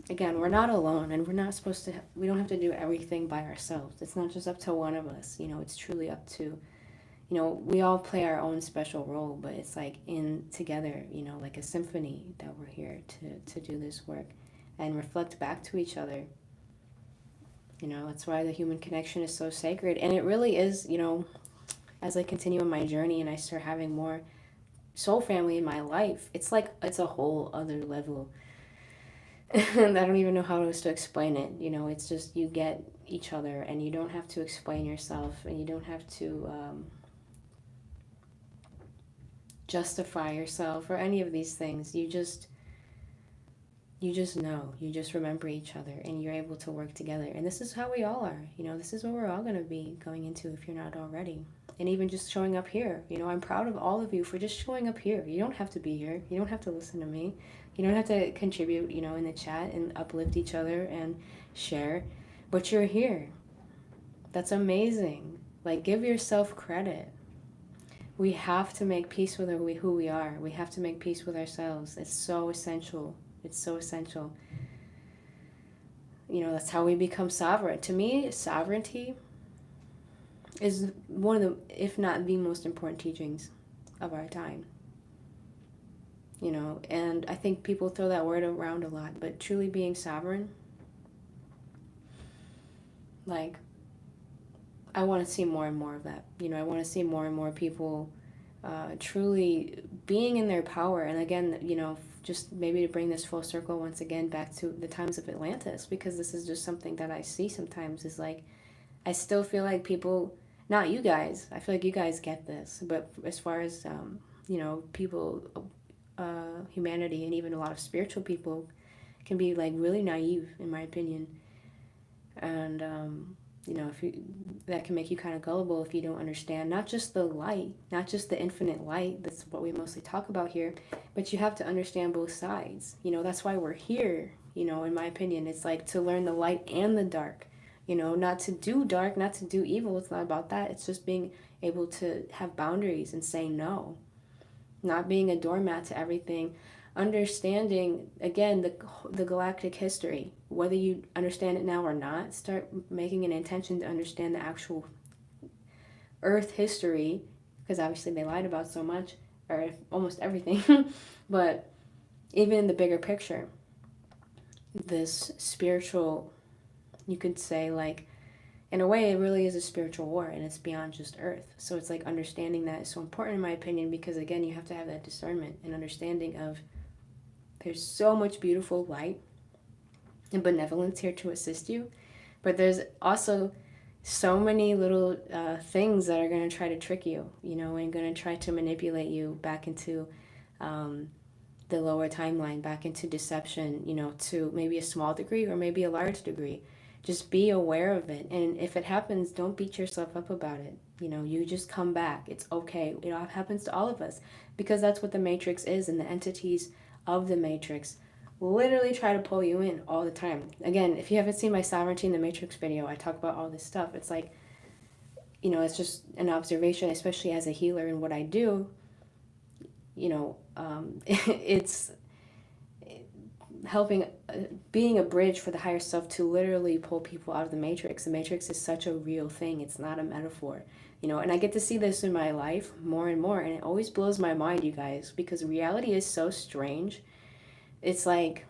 again, we're not alone, and we're not supposed to, we don't have to do everything by ourselves. It's not just up to one of us, you know, it's truly up to, you know, we all play our own special role, but it's like in together, you know, like a symphony that we're here to do this work and reflect back to each other. You know, that's why the human connection is so sacred. And it really is, you know, as I continue on my journey and I start having more soul family in my life, it's like, it's a whole other level. And I don't even know how else to explain it. You know, it's just you get each other and you don't have to explain yourself and you don't have to justify yourself or any of these things. You just know, you just remember each other and you're able to work together. And this is how we all are. You know, this is what we're all going to be going into if you're not already. And even just showing up here. You know, I'm proud of all of you for just showing up here. You don't have to be here. You don't have to listen to me. You don't have to contribute, you know, in the chat and uplift each other and share. But you're here. That's amazing. Like, give yourself credit. We have to make peace with who we are. We have to make peace with ourselves. It's so essential. It's so essential. You know, that's how we become sovereign. To me, sovereignty is one of the, if not the most important teachings of our time. You know, and I think people throw that word around a lot, but truly being sovereign, like, I want to see more and more of that. You know, I want to see more and more people truly being in their power. And again, you know, just maybe to bring this full circle once again back to the times of Atlantis, because this is just something that I see sometimes is like, I still feel like people, not you guys, I feel like you guys get this, but as far as, you know, people, humanity, and even a lot of spiritual people can be like really naive, in my opinion. And, you know, that can make you kind of gullible if you don't understand not just the light, not just the infinite light, that's what we mostly talk about here, but you have to understand both sides. You know, that's why we're here, you know, in my opinion. It's like to learn the light and the dark, you know, not to do dark, not to do evil. It's not about that. It's just being able to have boundaries and say no, not being a doormat to everything. Understanding, again, the galactic history, whether you understand it now or not, start making an intention to understand the actual Earth history, because obviously they lied about so much, or almost everything, but even the bigger picture. this spiritual, you could say, like, in a way, it really is a spiritual war, and it's beyond just Earth. So it's like understanding that is so important, in my opinion, because again, you have to have that discernment and understanding of there's so much beautiful light and benevolence here to assist you, but there's also so many little things that are going to try to trick you, you know, and going to try to manipulate you back into the lower timeline, back into deception, you know, to maybe a small degree or maybe a large degree. Just be aware of it. And if it happens, don't beat yourself up about it. You know, you just come back. It's okay. It all happens to all of us because that's what the Matrix is, and the entities of the Matrix literally try to pull you in all the time. Again, if you haven't seen my Sovereignty in the Matrix video, I talk about all this stuff. It's like, you know, it's just an observation, especially as a healer and what I do. You know, it's helping, being a bridge for the higher self to literally pull people out of the Matrix. The Matrix is such a real thing. It's not a metaphor, you know, and I get to see this in my life more and more, and it always blows my mind, you guys, because reality is so strange. It's like,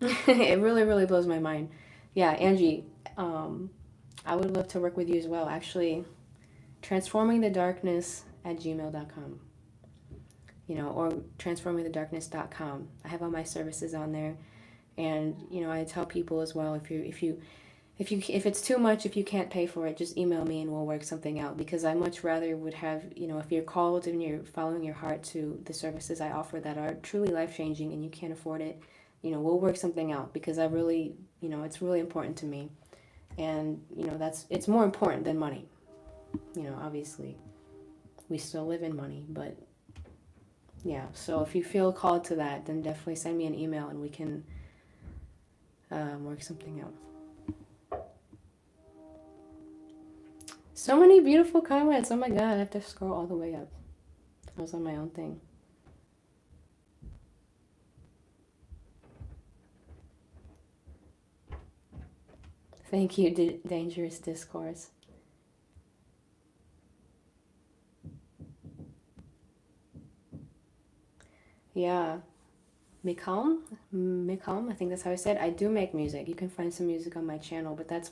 it really, really blows my mind. Yeah, Angie, I would love to work with you as well. Actually, transformingthedarkness@gmail.com, you know, or transformingthedarkness.com. I have all my services on there. And, you know, I tell people as well, if it's too much, if you can't pay for it, just email me and we'll work something out, because I much rather would have, you know, if you're called and you're following your heart to the services I offer that are truly life-changing and you can't afford it, you know, we'll work something out, because I really, you know, it's really important to me. And, you know, it's more important than money. You know, obviously, we still live in money, but yeah. So if you feel called to that, then definitely send me an email and we can work something out. So many beautiful comments. Oh my god, I have to scroll all the way up. I was on my own thing. Thank you, Dangerous Discourse. Yeah. Mikam? Mikam, I think that's how I said. I do make music. You can find some music on my channel, but that's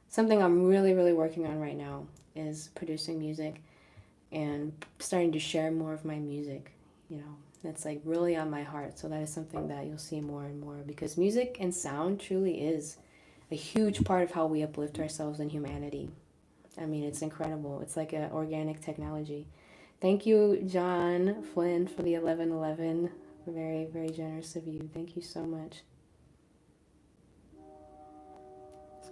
something I'm really, really working on right now, is producing music and starting to share more of my music. You know, that's like really on my heart. So that is something that you'll see more and more, because music and sound truly is a huge part of how we uplift ourselves in humanity. I mean, it's incredible. It's like an organic technology. Thank you, John Flynn, for the 1111. Very, very generous of you. Thank you so much.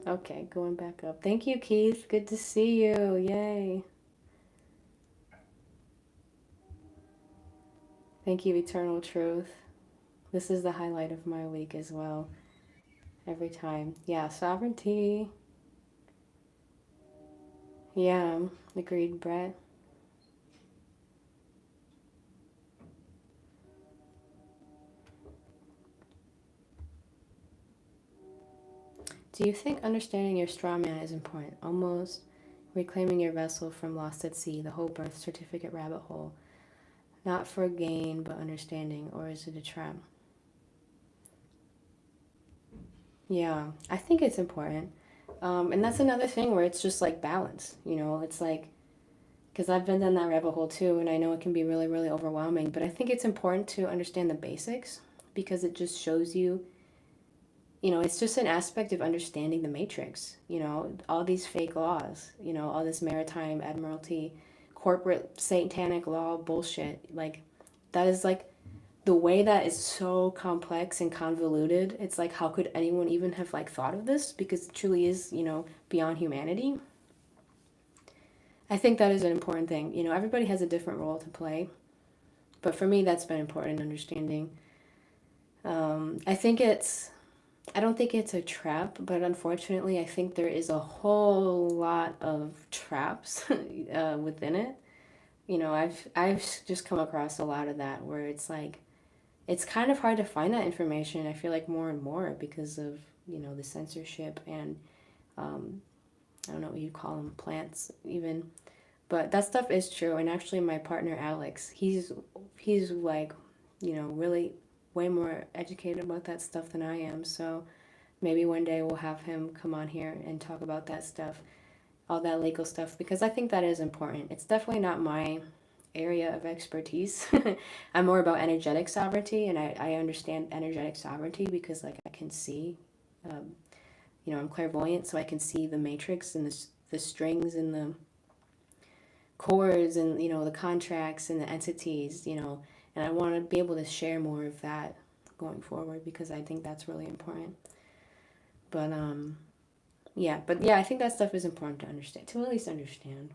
Okay, going back up. Thank you, Keith. Good to see you. Yay. Thank you, Eternal Truth. This is the highlight of my week as well. Every time. Yeah, sovereignty. Yeah, agreed, Brett. Do you think understanding your straw man is important? Almost reclaiming your vessel from lost at sea, the whole birth certificate rabbit hole. Not for gain, but understanding, or is it a trap? Yeah, I think it's important. And that's another thing where it's just like balance, you know, it's like, because I've been down that rabbit hole too, and I know it can be really, really overwhelming, but I think it's important to understand the basics, because it just shows you, you know, it's just an aspect of understanding the matrix, you know, all these fake laws, you know, all this maritime admiralty, corporate satanic law bullshit. Like, that is like the way that is so complex and convoluted. It's like, how could anyone even have like thought of this? Because it truly is, you know, beyond humanity. I think that is an important thing. You know, everybody has a different role to play, but for me, that's been important in understanding. I think I don't think it's a trap, but unfortunately, I think there is a whole lot of traps within it. You know, I've just come across a lot of that where it's like, it's kind of hard to find that information. I feel like more and more because of, you know, the censorship and I don't know what you call them, plants even. But that stuff is true. And actually, my partner Alex, he's like, you know, really. way more educated about that stuff than I am. So maybe one day we'll have him come on here and talk about that stuff, all that legal stuff, because I think that is important. It's definitely not my area of expertise. I'm more about energetic sovereignty, and I understand energetic sovereignty because like I can see, I'm clairvoyant, so I can see the matrix and the strings and the chords and the contracts and the entities, and I want to be able to share more of that going forward because I think that's really important. But yeah, I think that stuff is important to understand, to at least understand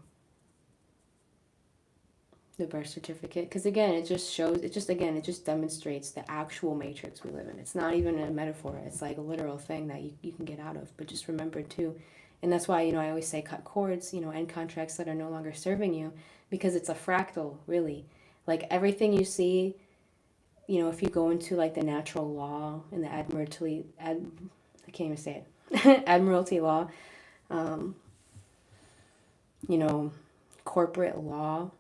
the birth certificate, because again, it just demonstrates the actual matrix we live in. It's not even a metaphor. It's like a literal thing that you can get out of. But just remember too, and that's why I always say cut cords, end contracts that are no longer serving you, because it's a fractal, really. Like everything you see, if you go into like the natural law and the I can't even say it, admiralty law, corporate law,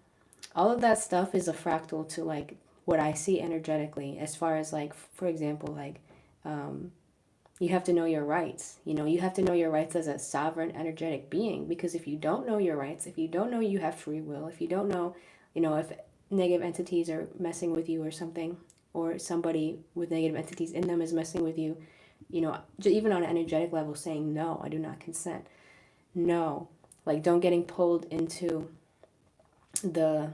all of that stuff is a fractal to like what I see energetically, as far as like, for example, like you have to know your rights. You have to know your rights as a sovereign energetic being, because if you don't know your rights, if you don't know you have free will, if you don't know, if negative entities are messing with you or something, or somebody with negative entities in them is messing with you, even on an energetic level, saying, no, I do not consent. No, like don't getting pulled into the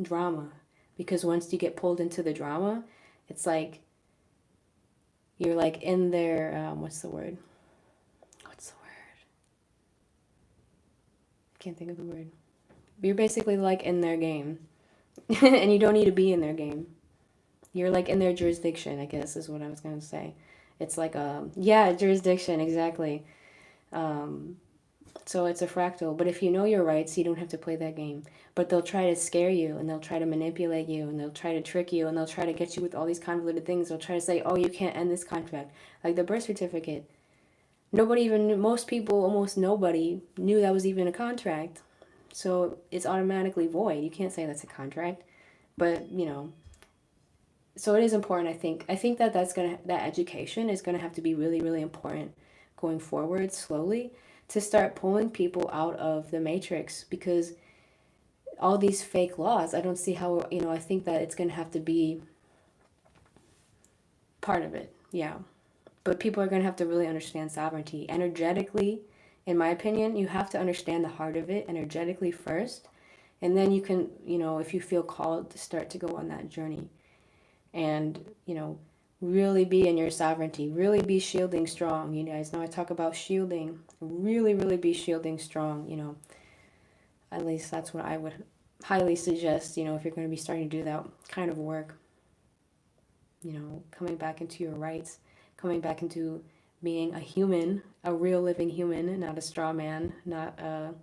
drama, because once you get pulled into the drama, it's like you're like in their what's the word I can't think of the word. You're basically like in their game and you don't need to be in their game. You're like in their jurisdiction, I guess is what I was going to say. It's like jurisdiction, exactly. So it's a fractal. But if you know your rights, you don't have to play that game. But they'll try to scare you, and they'll try to manipulate you, and they'll try to trick you, and they'll try to get you with all these convoluted things. They'll try to say, oh, you can't end this contract. Like the birth certificate. Most people, almost nobody knew that was even a contract. So it's automatically void. You can't say that's a contract. But, so it is important, I think. I think that that education is going to have to be really, really important going forward slowly, to start pulling people out of the matrix, because all these fake laws, I don't see how, I think that it's going to have to be part of it. Yeah. But people are going to have to really understand sovereignty energetically. In my opinion, you have to understand the heart of it energetically first, and then you can, if you feel called, to start to go on that journey and, really be in your sovereignty, really be shielding strong. You guys know I talk about shielding. Really, really be shielding strong, At least that's what I would highly suggest, if you're going to be starting to do that kind of work. Coming back into your rights, coming back into being a human, a real living human, not a straw man, not a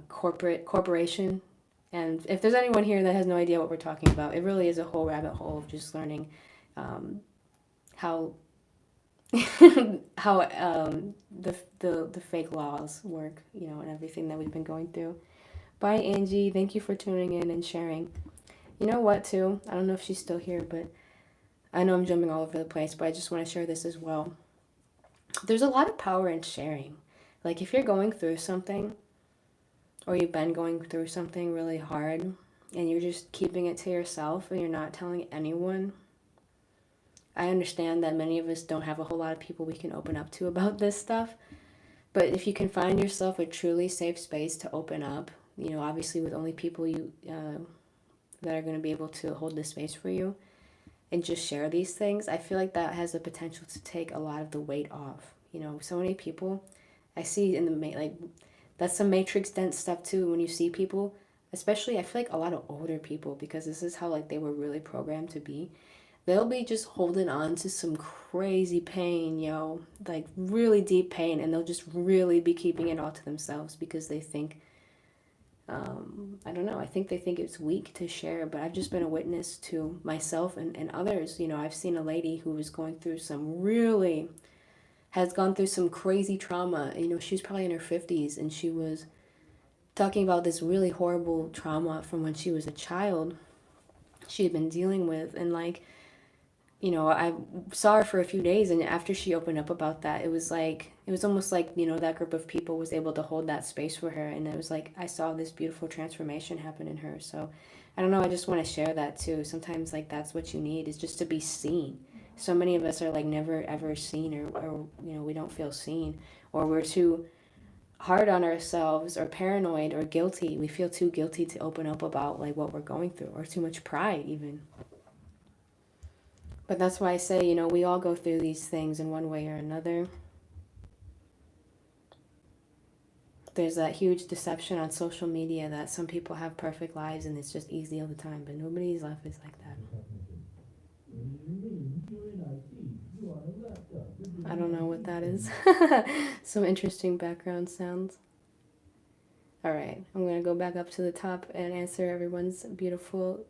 corporation. And if there's anyone here that has no idea what we're talking about, it really is a whole rabbit hole of just learning how the fake laws work, and everything that we've been going through. Bye, Angie. Thank you for tuning in and sharing. You know what, too? I don't know if she's still here, but I know I'm jumping all over the place, but I just want to share this as well. There's a lot of power in sharing. Like, if you're going through something, or you've been going through something really hard, and you're just keeping it to yourself and you're not telling anyone, I understand that many of us don't have a whole lot of people we can open up to about this stuff. But if you can find yourself a truly safe space to open up, obviously with only people you that are going to be able to hold this space for you, and just share these things, I feel like that has the potential to take a lot of the weight off. So many people I see in the that's some matrix dense stuff too. When you see people, especially I feel like a lot of older people, because this is how they were really programmed to be. They'll be just holding on to some crazy pain, like really deep pain, and they'll just really be keeping it all to themselves because they think, I don't know, I think they think it's weak to share. But I've just been a witness to myself and others. I've seen a lady who was going through has gone through some crazy trauma. She was probably in her 50s, and she was talking about this really horrible trauma from when she was a child. she had been dealing with. And like, you know, I saw her for a few days, and after she opened up about that, it was like, it was almost like, you know, that group of people was able to hold that space for her, and it was like I saw this beautiful transformation happen in her. So I don't know, I just want to share that too. Sometimes like that's what you need, is just to be seen. So many of us are like never ever seen, or you know, we don't feel seen, or we're too hard on ourselves, or paranoid, or guilty. We feel too guilty to open up about like what we're going through, or too much pride even. But that's why I say, you know, we all go through these things in one way or another. There's that huge deception on social media that some people have perfect lives and it's just easy all the time, but nobody's life is like that. I don't know what that is. Some interesting background sounds. All right, I'm going to go back up to the top and answer everyone's beautiful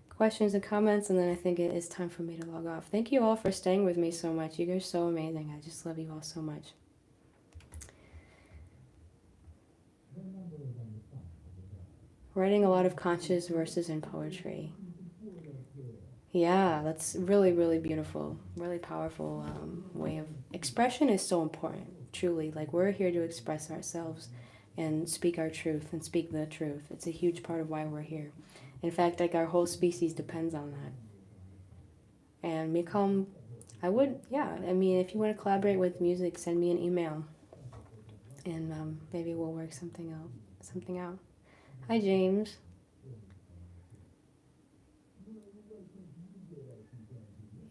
questions and comments, and then I think it is time for me to log off. Thank you all for staying with me so much. You guys are so amazing. I just love you all so much. Writing a lot of conscious verses in poetry. Yeah, that's really, really beautiful, really powerful way of expression is so important, truly. Like, we're here to express ourselves and speak our truth and speak the truth. It's a huge part of why we're here. In fact, like, our whole species depends on that. And Mikam, I would, yeah, I mean, if you want to collaborate with music, send me an email. And maybe we'll work something out. Hi, James.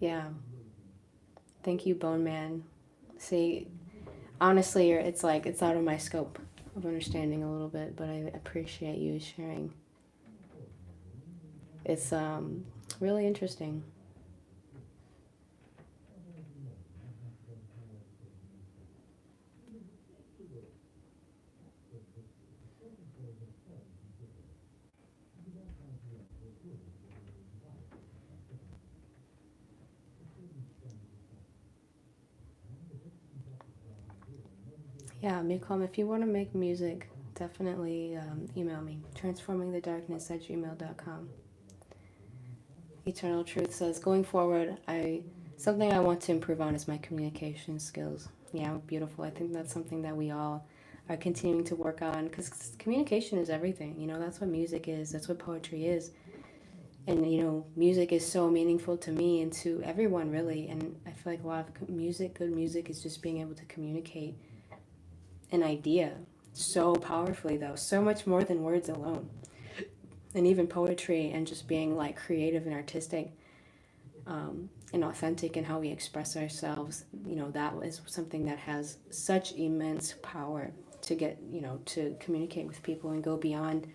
Yeah. Thank you, Bone Man. See, honestly, it's like, it's out of my scope of understanding a little bit, but I appreciate you sharing. It's really interesting. Yeah, Mikom, if you want to make music, definitely email me, transformingthedarkness@gmail.com. Eternal Truth says, going forward, something I want to improve on is my communication skills. Yeah, beautiful. I think that's something that we all are continuing to work on, because communication is everything. You know, that's what music is. That's what poetry is. And, you know, music is so meaningful to me and to everyone, really. And I feel like a lot of music, good music, is just being able to communicate an idea so powerfully, though, so much more than words alone. And even poetry, and just being like creative and artistic and authentic in how we express ourselves, you know, that is something that has such immense power to get, you know, to communicate with people and go beyond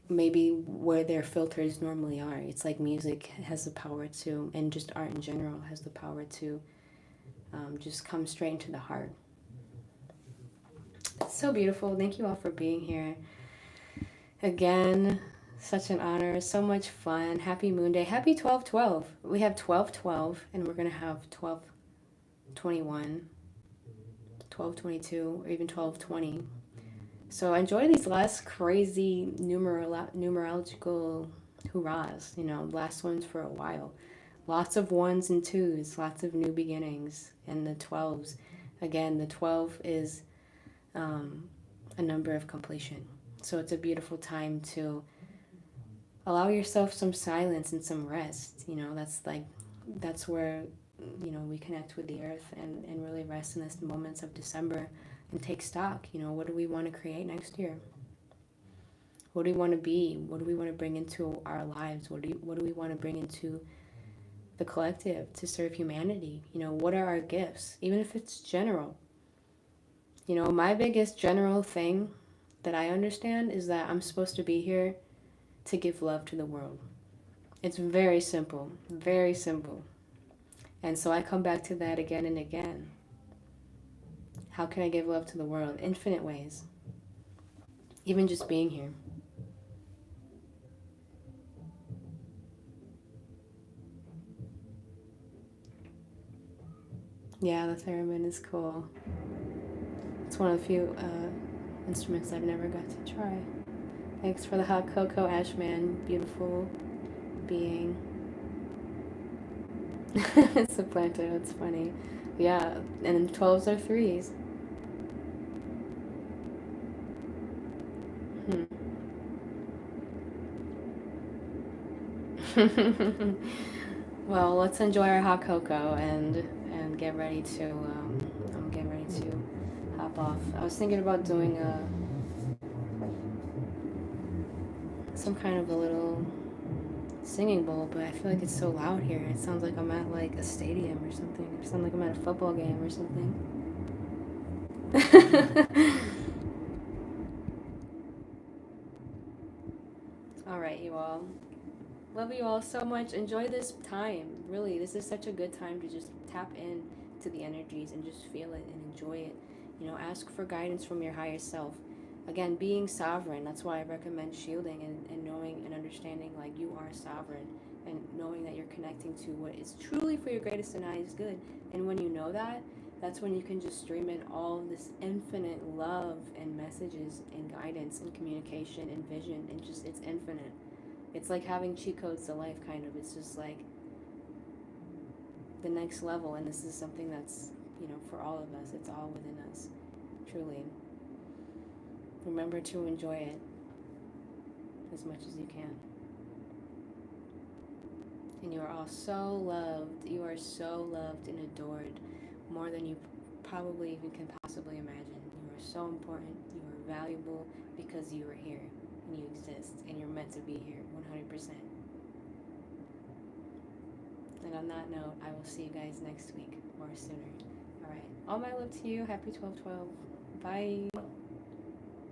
maybe where their filters normally are. It's like music has the power to, and just art in general has the power to just come straight into the heart. It's so beautiful. Thank you all for being here. Again, such an honor, so much fun. Happy Moon Day. Happy 12/12. We have 12/12, and we're going to have 12/21, 12/22, or even 12/20. So enjoy these last crazy numerological hurrahs, you know, last ones for a while. Lots of ones and twos, lots of new beginnings, and the 12s. Again, the 12 is a number of completion. So it's a beautiful time to allow yourself some silence and some rest. You know, that's where, you know, we connect with the earth and really rest in this moments of December and take stock. You know, what do we want to create next year? What do we want to be? What do we want to bring into our lives? What do we want to bring into the collective to serve humanity? You know, what are our gifts? Even if it's general. You know, my biggest general thing that I understand is that I'm supposed to be here to give love to the world. It's very simple, very simple. And so I come back to that again and again. How can I give love to the world? Infinite ways. Even just being here. Yeah, the theremin is cool. It's one of the few instruments I've never got to try. Thanks for the hot cocoa, Ashman. Beautiful. being. It's a planter, that's funny. Yeah, and 12s are 3s. Well, let's enjoy our hot cocoa and get ready to I'm getting ready to hop off. I was thinking about doing some kind of a little singing bowl, but I feel like it's so loud here. It sounds like I'm at like a stadium or something. It sounds like I'm at a football game or something. All right, you all. Love you all so much. Enjoy this time. Really, this is such a good time to just tap in to the energies and just feel it and enjoy it. You know, ask for guidance from your higher self. Again, being sovereign, that's why I recommend shielding and knowing and understanding like you are sovereign and knowing that you're connecting to what is truly for your greatest and highest good. And when you know that, that's when you can just stream in all this infinite love and messages and guidance and communication and vision and just it's infinite. It's like having cheat codes to life, kind of. It's just like the next level, and this is something that's, you know, for all of us. It's all within us, truly. Remember to enjoy it as much as you can. And you are all so loved. You are so loved and adored, more than you probably even can possibly imagine. You are so important. You are valuable because you are here and you exist and you're meant to be here 100%. And on that note, I will see you guys next week or sooner. All right. All my love to you. Happy 12/12. Bye.